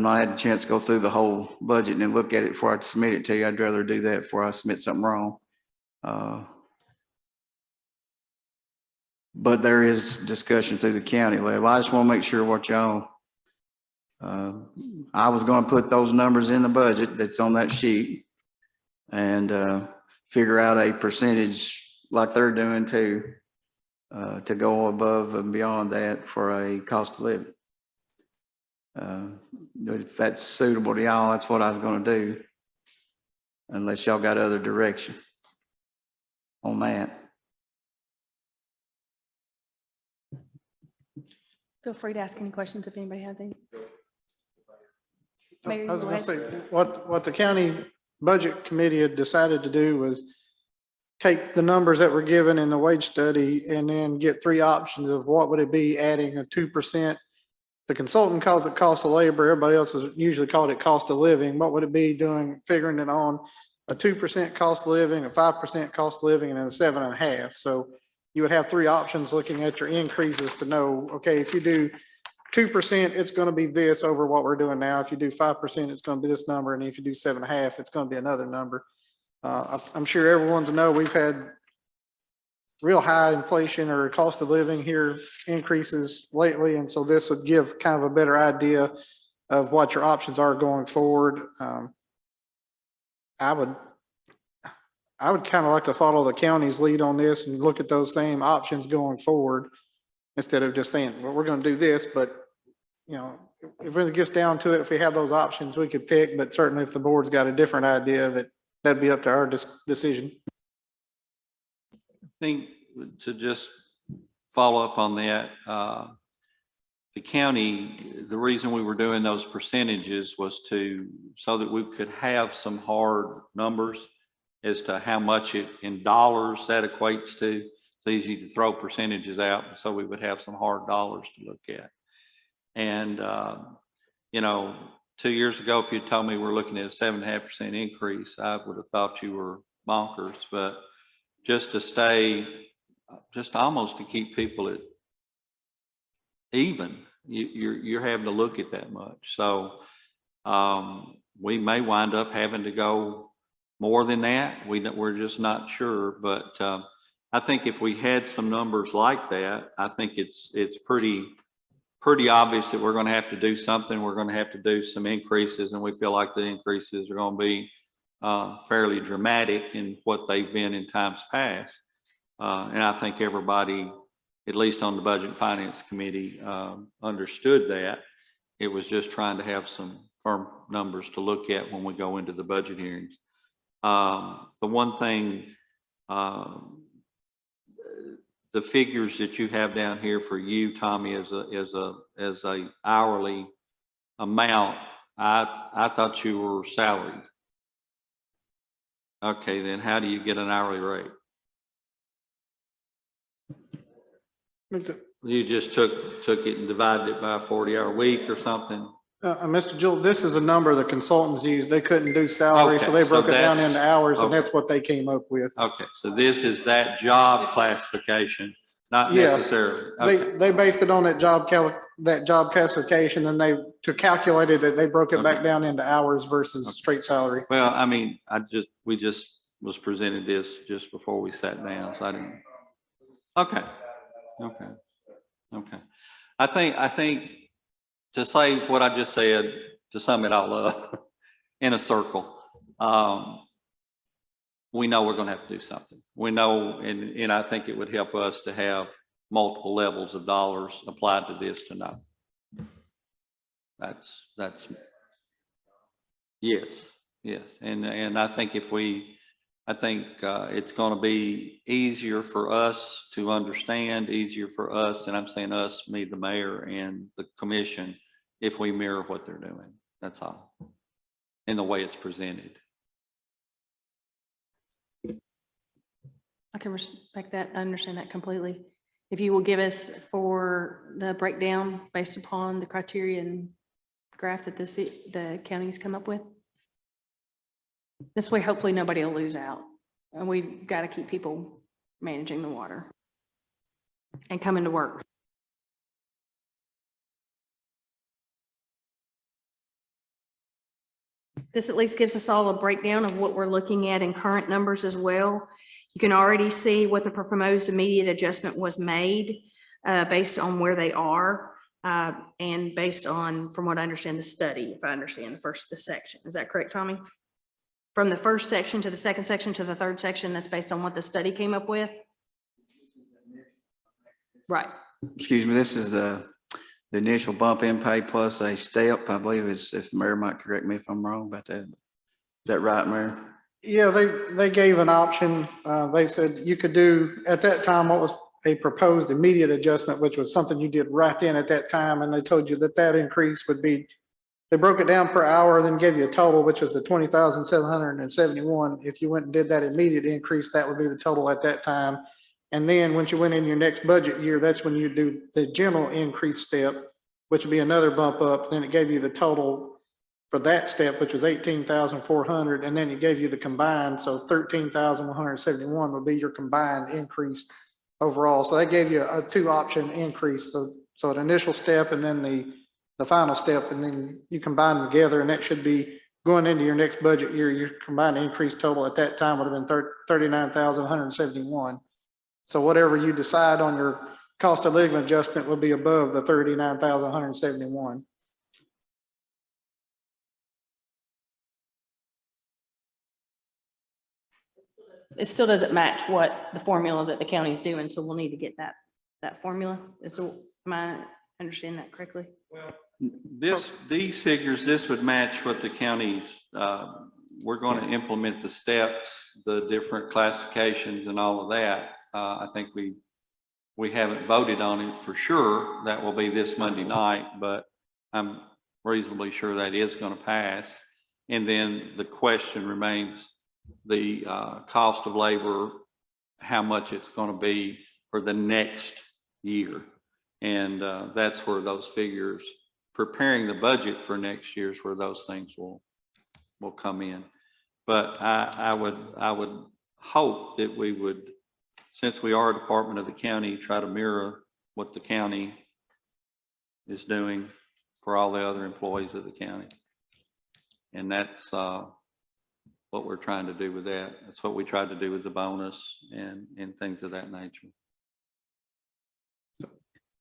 not had a chance to go through the whole budget and look at it before I submit it to you. I'd rather do that before I submit something wrong. But there is discussion through the county level. I just want to make sure what y'all, I was going to put those numbers in the budget that's on that sheet and figure out a percentage like they're doing too, to go above and beyond that for a cost of living. If that's suitable to y'all, that's what I was going to do, unless y'all got other direction on that. Feel free to ask any questions if anybody has any. I Mayor, was go gonna say, ahead. what the county budget committee had decided to do was take the numbers that were given in the wage study and then get three options of what would it be adding a 2%. The consultant calls it cost of labor. Everybody else has usually called it cost of living. What would it be doing, figuring it on a 2% cost of living, a 5% cost of living, and then a 7.5%. So you would have three options looking at your increases to know, okay, if you do 2%, it's going to be this over what we're doing now. If you do 5%, it's going to be this number. And if you do 7.5%, it's going to be another number. I'm sure everyone to know we've had real high inflation or cost of living here increases lately. And so this would give kind of a better idea of what your options are going forward. I would kind of like to follow the county's lead on this and look at those same options going forward instead of just saying, well, we're going to do this, but you know, if it gets down to it, if we have those options, we could pick, but certainly if the board's got a different idea, that'd be up to our decision. I think to just follow up on that, the county, the reason we were doing those percentages was so that we could have some hard numbers as to how much it in dollars that equates to. It's easy to throw percentages out, so we would have some hard dollars to look at. And, you know, 2 years ago, if you told me we're looking at a 7.5% increase, I would have thought you were bonkers. But just to stay, just almost to keep people at even, you're having to look at that much. So we may wind up having to go more than that. We're just not sure. But I think if we had some numbers like that, I think it's pretty obvious that we're going to have to do something. We're going to have to do some increases, and we feel like the increases are going to be fairly dramatic in what they've been in times past. And I think everybody, at least on the Budget and Finance Committee, understood that. It was just trying to have some firm numbers to look at when we go into the budget hearings. The one thing, the figures that you have down here for you, Tommy, as a hourly amount, I thought you were salaried. Okay, then how do you get an hourly rate? You just took it and divided it by a 40-hour week or something? Mr. Jewell, this is a number the consultants used. They couldn't do salary, so they broke it down into hours, and that's what they came up with. Okay, so this is that job classification, not Yeah, necessarily. Okay. They based it on that job classification, and to calculate it, that they broke it back down into hours versus straight salary. Well, I mean, we just was presented this just before we sat down, so I didn't. Okay. I think to say what I just said, to sum it all up in a circle, we know we're going to have to do something. We know, and I think it would help us to have multiple levels of dollars applied to this to know. That's yes. And I think it's going to be easier for us to understand, easier for us, and I'm saying us, me, the mayor, and the commission, if we mirror what they're doing. That's all. In the way it's presented. I can respect that. I understand that completely. If you will give us for the breakdown based upon the criteria and graph that the county's come up with. This way, hopefully nobody will lose out. And we've got to keep people managing the water and coming to work. This at least gives us all a breakdown of what we're looking at in current numbers as well. You can already see what the proposed immediate adjustment was made based on where they are and based on, from what I understand, the study, if I understand the section. Is that correct, Tommy? From the first section to the second section to the third section, that's based on what the study came up with? Right. Excuse me, this is the initial bump in pay plus a step, I believe, is, if the mayor might correct me if I'm wrong about that. Is that right, Mayor? Yeah, they gave an option. They said you could do, at that time, what was a proposed immediate adjustment, which was something you did right then at that time. And they told you that increase would be, they broke it down per hour, then gave you a total, which was the 20,771. If you went and did that immediate increase, that would be the total at that time. And then once you went in your next budget year, that's when you do the general increase step, which would be another bump up. Then it gave you the total for that step, which was 18,400. And then it gave you the combined. So 13,171 would be your combined increase overall. So that gave you a 2-option increase. So an initial step and then the final step, and then you combine them together, and that should be going into your next budget year. Your combined increase total at that time would have been 39,171. So whatever you decide on your cost of living adjustment will be above the 39,171. It still doesn't match what the formula that the county is doing, so we'll need to get that formula. Am I understanding that correctly? These figures, this would match what the county's, we're going to implement the steps, the different classifications and all of that. I think we haven't voted on it for sure. That will be this Monday night, but I'm reasonably sure that is going to pass. And then the question remains the cost of labor, how much it's going to be for the next year. And that's where those figures, preparing the budget for next year's, where those things will come in. But I would hope that we would, since we are a department of the county, try to mirror what the county is doing for all the other employees of the county. And that's what we're trying to do with that. That's what we tried to do with the bonus and things of that nature.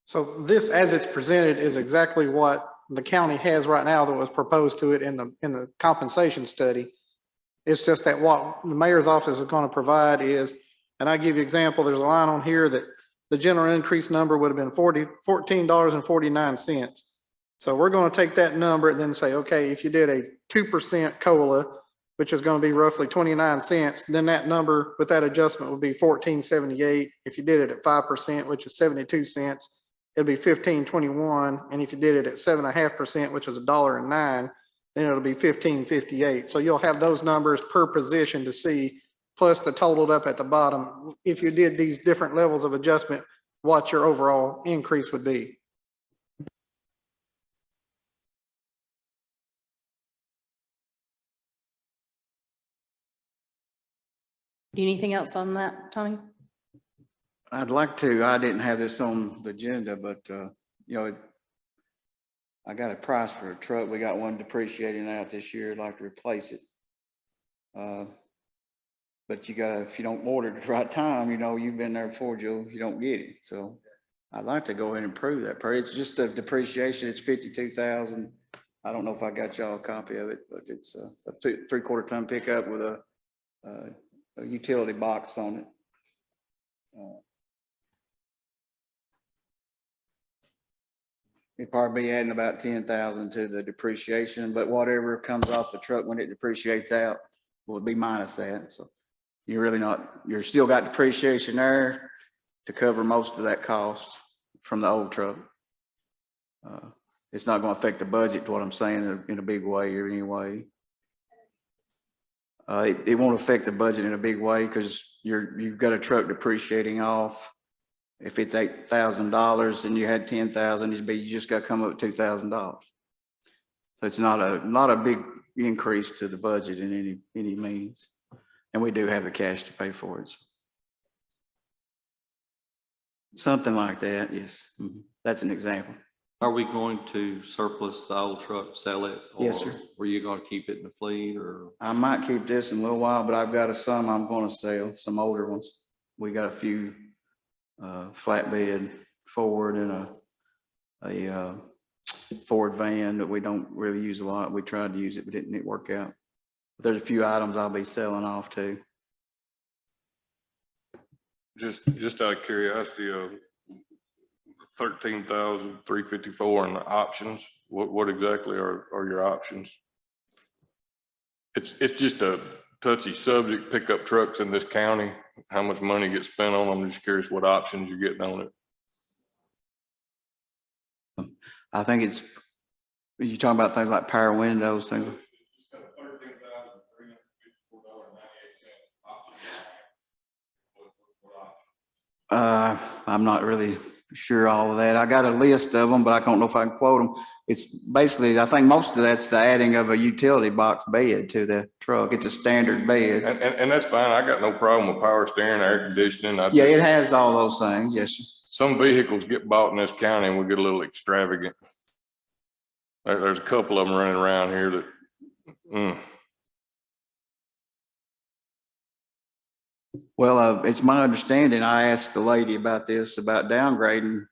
So this, as it's presented, is exactly what the county has right now that was proposed to it in the compensation study. It's just that what the mayor's office is going to provide is, and I give you an example, there's a line on here that the general increase number would have been $14.49. So we're going to take that number and then say, okay, if you did a 2% COLA, which is going to be roughly 29 cents, then that number with that adjustment would be $14.78. If you did it at 5%, which is 72 cents, it'll be $15.21. And if you did it at 7.5%, which is $1.09, then it'll be $15.58. So you'll have those numbers per position to see, plus the totaled up at the bottom. If you did these different levels of adjustment, what your overall increase would be. Do you need anything else on that, Tommy? I'd like to. I didn't have this on the agenda, but I got a price for a truck. We got one depreciating out this year. I'd like to replace it. But you gotta, if you don't order it at the right time, you've been there before, Joe, you don't get it. So I'd like to go ahead and prove that. It's just a depreciation. It's 52,000. I don't know if I got y'all a copy of it, but it's a 3/4 ton pickup with a utility box on it. It'd probably be adding about 10,000 to the depreciation, but whatever comes off the truck when it depreciates out will be minus that. So you're really not, you're still got depreciation there to cover most of that cost from the old truck. It's not going to affect the budget, to what I'm saying, in a big way or anyway. It won't affect the budget in a big way because you've got a truck depreciating off. If it's $8,000 and you had 10,000, you just got to come up with $2,000. So it's not a big increase to the budget in any means. And we do have the cash to pay for it. Something like that, yes. That's an example. Are we going to surplus the old truck, sell it? Yes, or sir. Were you gonna keep it in the fleet or? I might keep this in a little while, but I've got some I'm gonna sell, some older ones. We got a few flatbed Ford and a Ford van that we don't really use a lot. We tried to use it, but didn't work out. There's a few items I'll be selling off too. Just out of curiosity, 13,354 in the options, what exactly are your options? It's just a touchy subject, pickup trucks in this county, how much money gets spent on them. I'm just curious what options you're getting on it. I think it's, you're talking about things like power windows, things. I'm not really sure all of that. I got a list of them, but I don't know if I can quote them. It's basically, I think most of that's the adding of a utility box bed to the truck. It's a standard bed. And that's fine. I got no problem with power steering, air conditioning. Yeah, it has all those things. Yes, sir. Some vehicles get bought in this county and we get a little extravagant. There's a couple of them running around here that, Well, it's my understanding, I asked the lady about this, about downgrading. It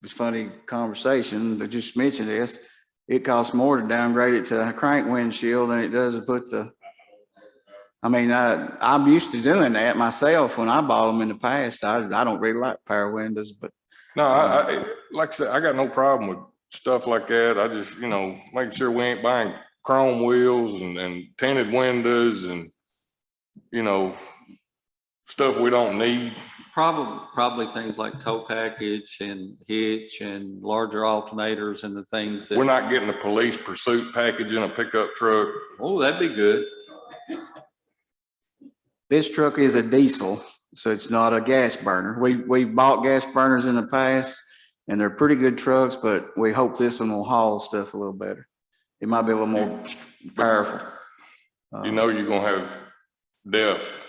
was a funny conversation, but just mentioned this. It costs more to downgrade it to a crank windshield than it does to put the, I mean, I'm used to doing that myself when I bought them in the past. I don't really like power windows, but. no, I like I said, I got no problem with stuff like that. I just, making sure we ain't buying chrome wheels and tinted windows and, stuff we don't need. Probably things like tow package and hitch and larger alternators and the things that. We're not getting a police pursuit package in a pickup truck. Oh, that'd be good. This truck is a diesel, so it's not a gas burner. We bought gas burners in the past and they're pretty good trucks, but we hope this one will haul stuff a little better. It might be a little more powerful. You're gonna have DEF.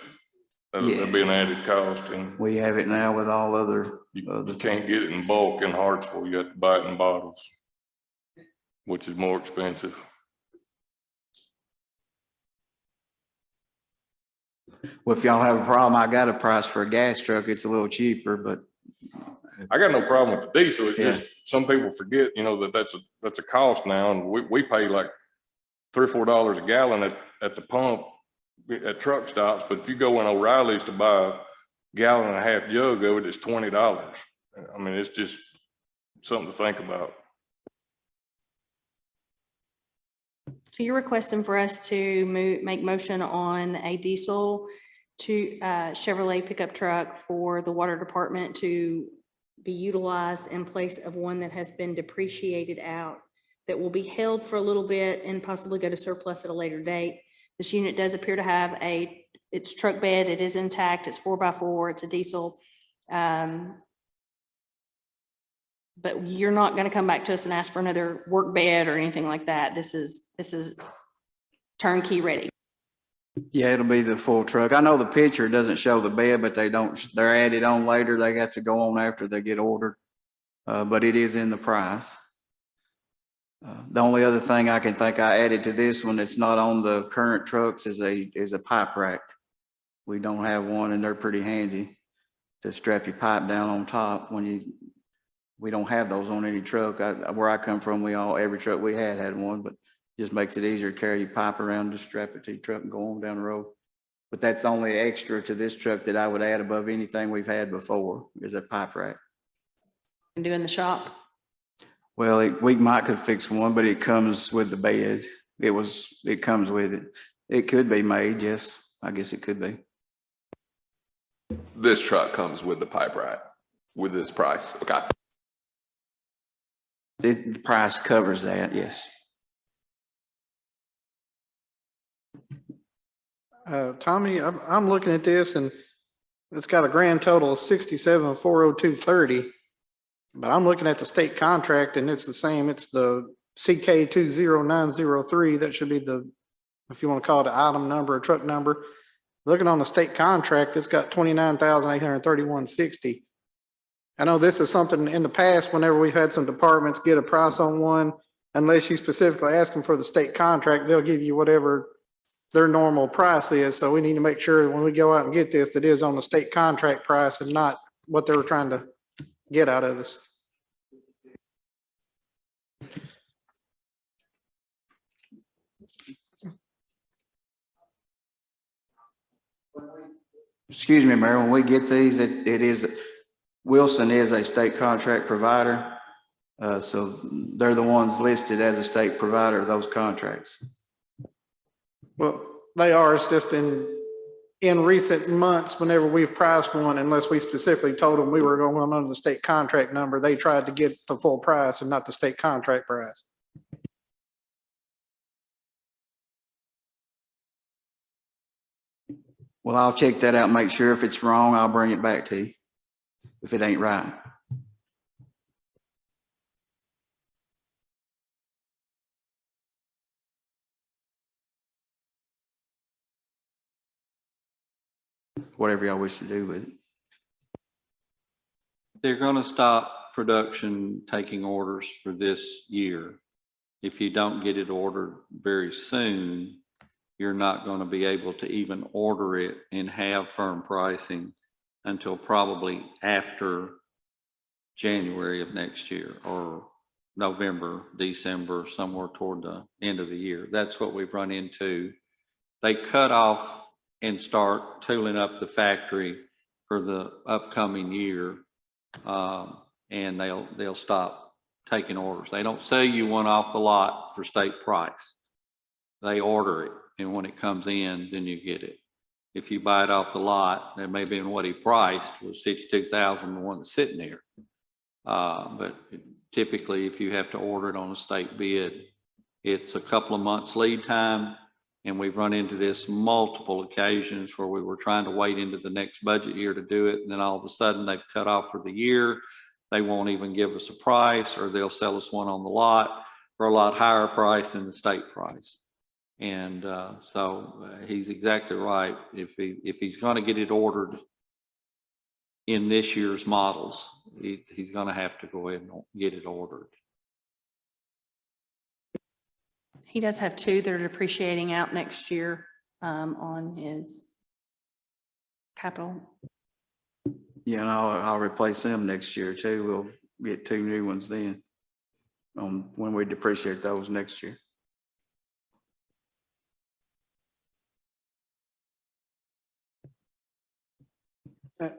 That'll be an added cost, and We have it now with all other. you can't get it in bulk in Hartsville. You have to buy it in bottles, which is more expensive. Well, if y'all have a problem, I got a price for a gas truck. It's a little cheaper, but. I got no problem with the diesel. It's Yeah. just some people forget, that's a cost now, and we pay like $3 or $4 a gallon at the pump at truck stops. But if you go in O'Reilly's to buy a gallon and a half jug of it, it's $20. I mean, it's just something to think about. So you're requesting for us to make motion on a diesel to Chevrolet pickup truck for the water department to be utilized in place of one that has been depreciated out, that will be held for a little bit and possibly go to surplus at a later date. This unit does appear to have its truck bed. It is intact. It's 4x4. It's a diesel. But you're not going to come back to us and ask for another work bed or anything like that. This is turnkey ready. Yeah, it'll be the full truck. I know the picture doesn't show the bed, but they're added on later. They have to go on after they get ordered. But it is in the price. The only other thing I can think I added to this one that's not on the current trucks is a pipe rack. We don't have one, and they're pretty handy to strap your pipe down on top we don't have those on any truck. Where I come from, every truck we had one, but just makes it easier to carry your pipe around, just strap it to your truck and go on down the road. But that's the only extra to this truck that I would add above anything we've had before is a pipe rack. And do in the shop. Well, we might could fix one, but it comes with the bed. It comes with it. It could be made, yes. I guess it could be. This truck comes with the pipe rack with this price. Okay. The price covers that, yes. Tommy, I'm looking at this and it's got a grand total of 67,402.30. But I'm looking at the state contract and it's the same. It's the CK 20903, that should be the, if you want to call it an item number or truck number. Looking on the state contract, it's got 29,831.60. I know this is something in the past, whenever we've had some departments get a price on one, unless you specifically ask them for the state contract, they'll give you whatever their normal price is. So we need to make sure when we go out and get this, that it is on the state contract price and not what they were trying to get out of us. Excuse me, Mayor, when we get these, it is, Wilson is a state contract provider. So they're the ones listed as a state provider of those contracts. Well, they are, it's just in recent months, whenever we've priced one, unless we specifically told them we were going under the state contract number, they tried to get the full price and not the state contract price. Well, I'll check that out and make sure if it's wrong, I'll bring it back to you if it ain't right. Whatever y'all wish to do with it. They're gonna stop production, taking orders for this year. If you don't get it ordered very soon, you're not gonna be able to even order it and have firm pricing until probably after January of next year, or November, December, somewhere toward the end of the year. That's what we've run into. They cut off and start tooling up the factory for the upcoming year. And they'll stop taking orders. They don't sell you one off the lot for state price. They order it, and when it comes in, then you get it. If you buy it off the lot, that may be in what he priced was 62,000, the one that's sitting there. But typically, if you have to order it on a state bid, it's a couple of months lead time. And we've run into this multiple occasions where we were trying to wait into the next budget year to do it. And then all of a sudden they've cut off for the year. They won't even give us a price, or they'll sell us one on the lot for a lot higher price than the state price. And so he's exactly right. If he's going to get it ordered in this year's models, he's going to have to go ahead and get it ordered. He does have two that are depreciating out next year on his capital. Yeah, and I'll replace them next year too. We'll get 2 new ones then, when we depreciate those next year.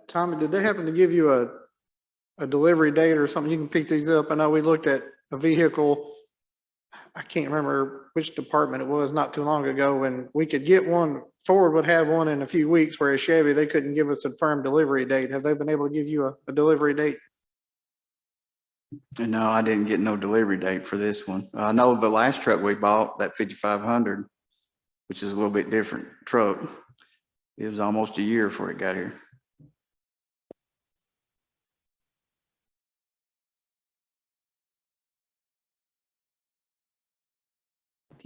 Tommy, did they happen to give you a delivery date or something? You can pick these up. I know we looked at a vehicle. I can't remember which department it was not too long ago, and we could get one. Ford would have one in a few weeks, whereas Chevy, they couldn't give us a firm delivery date. Have they been able to give you a delivery date? And no, I didn't get no delivery date for this one. I know the last truck we bought, that 5500, which is a little bit different truck, it was almost a year before it got here.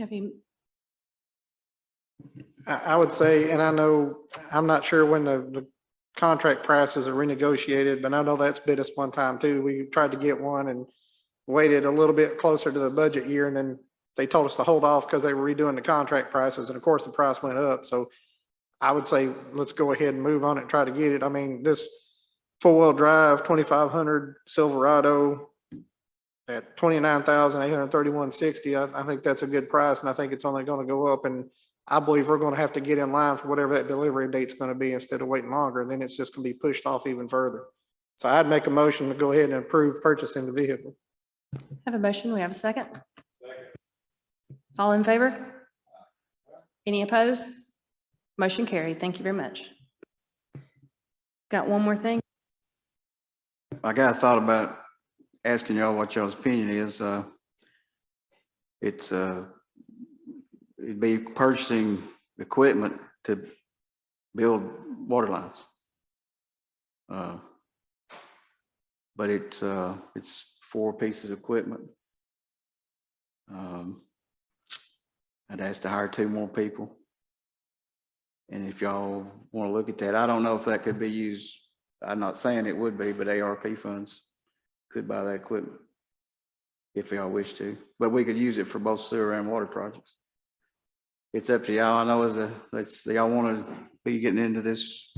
Have you, I would say, and I know, I'm not sure when the contract prices are renegotiated, but I know that's bit us one time too. We tried to get one and waited a little bit closer to the budget year, and then they told us to hold off because they were redoing the contract prices, and of course the price went up. So I would say, let's go ahead and move on it and try to get it. I mean, this 4-wheel drive 2500 Silverado at 29,831.60, I think that's a good price, and I think it's only going to go up. And I believe we're going to have to get in line for whatever that delivery date's going to be instead of waiting longer. Then it's just going to be pushed off even further. So I'd make a motion to go ahead and approve purchasing the vehicle. have a motion? We have a second? All in favor? Any opposed? Motion carried. Thank you very much. Got one more thing? I got a thought about asking y'all what y'all's opinion is. It'd be purchasing equipment to build water lines. But it's 4 pieces of equipment. I'd ask to hire 2 more people. And if y'all want to look at that, I don't know if that could be used. I'm not saying it would be, but ARP funds could buy that equipment if y'all wish to, but we could use it for both sewer and water projects. It's up to y'all. I know y'all want to be getting into this.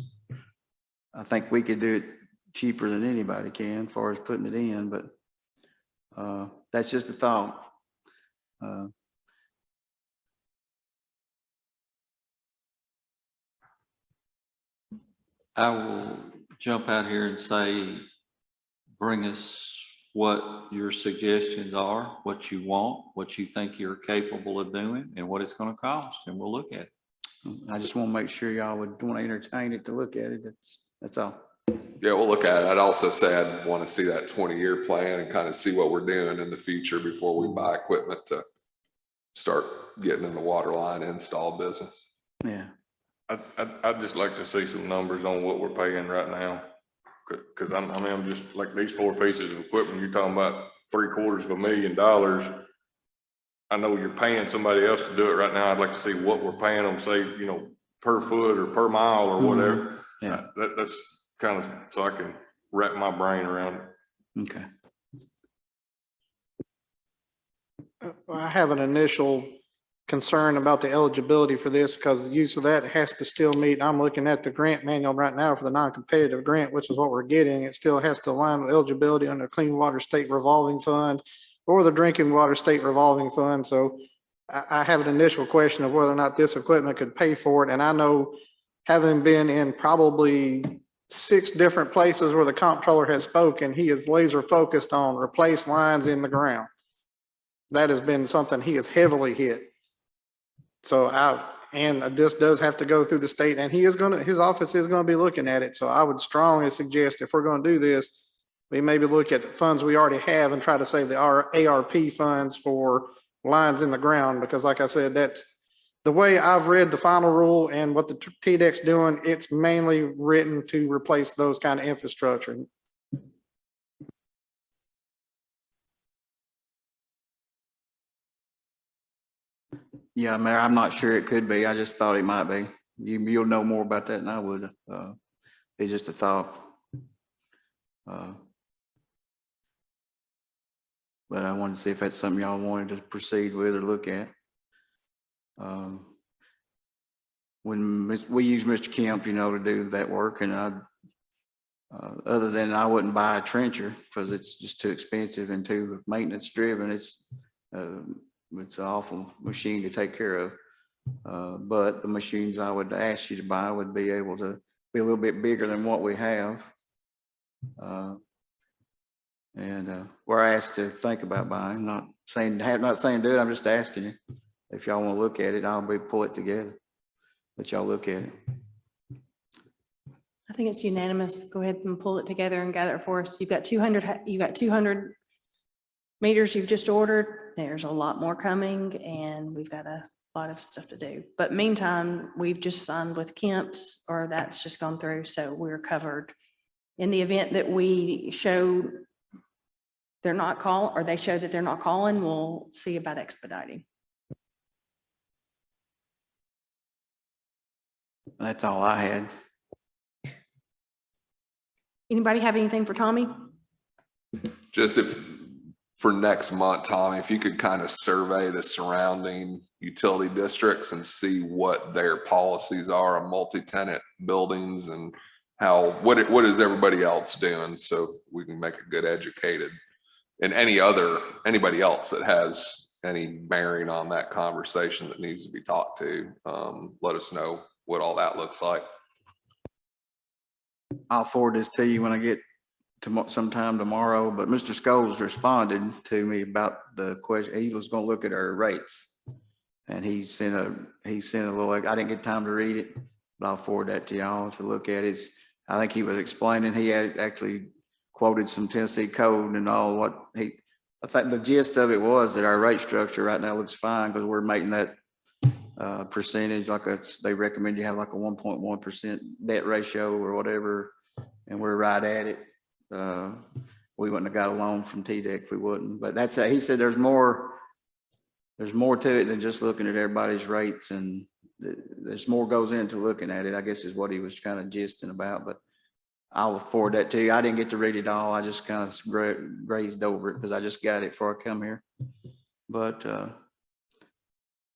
I think we could do it cheaper than anybody can as far as putting it in, but that's just a thought. I will jump out here and say, bring us what your suggestions are, what you want, what you think you're capable of doing, and what it's going to cost, and we'll look at it. I just want to make sure y'all would want to entertain it to look at it. That's all. Yeah, we'll look at it. I'd also say I'd want to see that 20-year plan and kind of see what we're doing in the future before we buy equipment to start getting in the water line install business. Yeah. I'd just like to see some numbers on what we're paying right now. Cause I'm just like these 4 pieces of equipment, you're talking about $750,000. I know you're paying somebody else to do it right now. I'd like to see what we're paying them, say, per foot or per mile or whatever. Yeah. That's kind of, so I can wrap my brain around it. Okay. I have an initial concern about the eligibility for this because the use of that has to still meet. I'm looking at the grant manual right now for the non-competitive grant, which is what we're getting. It still has to align with eligibility under Clean Water State Revolving Fund or the Drinking Water State Revolving Fund. So I have an initial question of whether or not this equipment could pay for it. And I know, having been in probably 6 different places where the comptroller has spoken, he is laser focused on replace lines in the ground. That has been something he has heavily hit. So this does have to go through the state, and his office is going to be looking at it. So I would strongly suggest, if we're going to do this, we maybe look at the funds we already have and try to save the ARP funds for lines in the ground. Because like I said, that's the way I've read the final rule and what the TDEC's doing. It's mainly written to replace those kind of infrastructure. Yeah, Mayor, I'm not sure it could be. I just thought it might be. You'll know more about that than I would. It's just a thought. But I wanted to see if that's something y'all wanted to proceed with or look at. When we use Mr. Kemp, to do that work, and other than I wouldn't buy a trencher because it's just too expensive and too maintenance driven. It's an awful machine to take care of. But the machines I would ask you to buy would be able to be a little bit bigger than what we have. And we're asked to think about buying, not saying do it. I'm just asking you if y'all want to look at it. I'll pull it together. Let y'all look at it. I think it's unanimous. Go ahead and pull it together and gather it for us. You've got 200 meters you've just ordered. There's a lot more coming, and we've got a lot of stuff to do. But meantime, we've just signed with Kemp's, or that's just gone through, so we're covered. In the event that we show they're not calling, or they show that they're not calling, we'll see about expediting. That's all I had. Anybody have anything for Tommy? Just for next month, Tommy, if you could kind of survey the surrounding utility districts and see what their policies are on multi-tenant buildings and what is everybody else doing, so we can make a good educated, and anybody else that has any bearing on that conversation that needs to be talked to, let us know what all that looks like. I'll forward this to you when I get to sometime tomorrow, but Mr. Scholes responded to me about the question. He was going to look at our rates, and he sent a little, I didn't get time to read it, but I'll forward that to y'all to look at it. I think he was explaining, he had actually quoted some Tennessee code and all I think the gist of it was that our rate structure right now looks fine because we're making that percentage they recommend you have like a 1.1% debt ratio or whatever, and we're right at it. We wouldn't have got a loan from TDEC if we wouldn't, but he said there's more there's more to it than just looking at everybody's rates, and there's more goes into looking at it, I guess is what he was kind of gisting about, but I'll forward that to you. I didn't get to read it all. I just kind of grazed over it because I just got it before I come here. But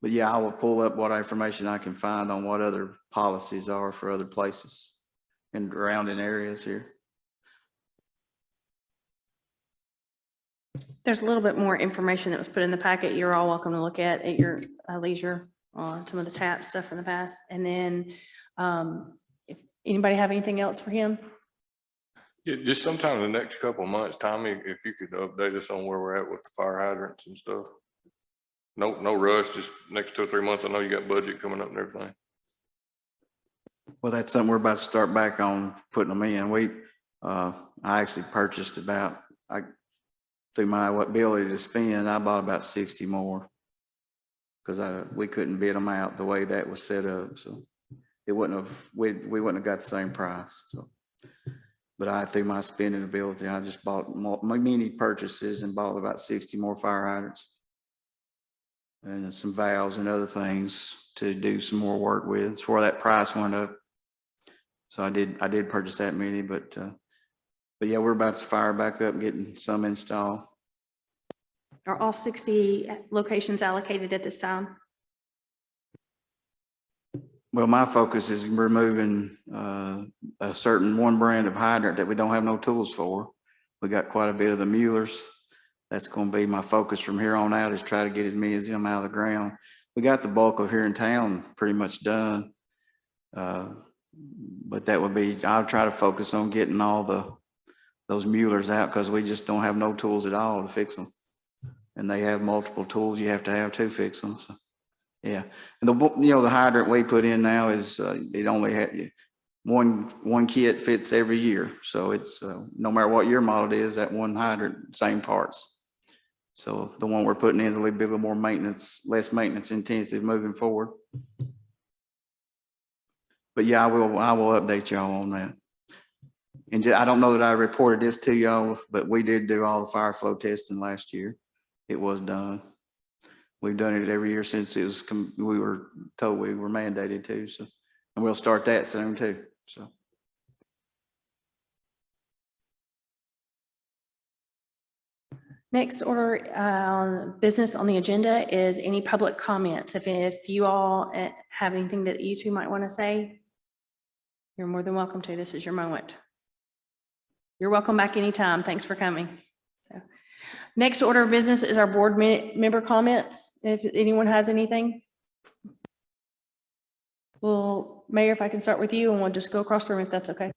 yeah, I will pull up what information I can find on what other policies are for other places and surrounding areas here. There's a little bit more information that was put in the packet. You're all welcome to look at your leisure on some of the TAP stuff in the past. And then if anybody have anything else for him? Yeah, just sometime in the next couple of months, Tommy, if you could update us on where we're at with the fire hydrants and stuff. No rush, just next 2 or 3 months. I know you got budget coming up and everything. Well, that's something we're about to start back on putting them in. I actually purchased through my ability to spend, I bought about 60 more because we couldn't bid them out the way that was set up. So it wouldn't have, we wouldn't have got the same price. So, but through my spending ability, I just bought many purchases and bought about 60 more fire hydrants and some valves and other things to do some more work with. It's where that price went up. So I did purchase that many, but yeah, we're about to fire back up, getting some installed. Are all 60 locations allocated at this time? Well, my focus is removing a certain one brand of hydrant that we don't have no tools for. We got quite a bit of the Muellers. That's going to be my focus from here on out, is try to get as many of them out of the ground. We got the bulk of here in town pretty much done. But that would be, I'll try to focus on getting all those Muellers out, because we just don't have no tools at all to fix them. And they have multiple tools you have to fix them. So, yeah. And the hydrant we put in now is, it only had one kit fits every year. So it's, no matter what your model is, that one hydrant, same parts. So the one we're putting in is a little bit more maintenance, less maintenance intensive moving forward. But yeah, I will update y'all on that. And I don't know that I reported this to y'all, but we did do all the fire flow testing last year. It was done. We've done it every year since we were told we were mandated to. So, and we'll start that soon too. So. Next order business on the agenda is any public comments. If you all have anything that you two might want to say, you're more than welcome to. This is your moment. You're welcome back anytime. Thanks for coming. So, next order of business is our board member comments. If anyone has anything. Well, Mayor, if I can start with you, and we'll just go across the room if that's okay.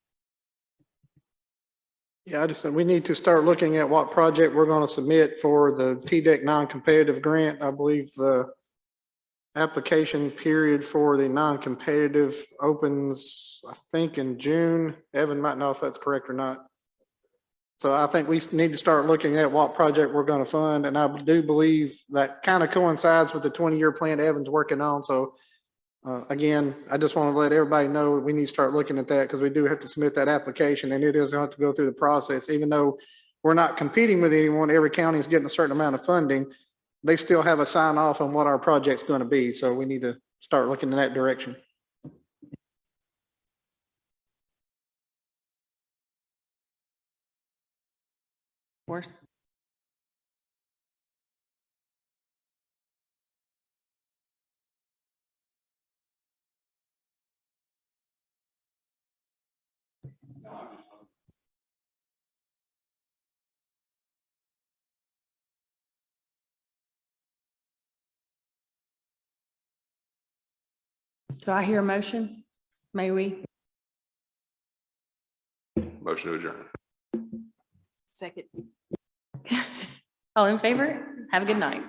Yeah, I just said we need to start looking at what project we're going to submit for the TDEC non-competitive grant. I believe the application period for the non-competitive opens, I think, in June. Evan might know if that's correct or not. So I think we need to start looking at what project we're going to fund. And I do believe that kind of coincides with the 20-year plan Evan's working on. So again, I just want to let everybody know we need to start looking at that, because we do have to submit that application, and it is going to have to go through the process. Even though we're not competing with anyone, every county is getting a certain amount of funding. They still have a sign off on what our project's going to be. So we need to start looking in that direction. Of course. Do I hear a motion? May we? Motion to adjourn. Second. All in favor? Have a good night.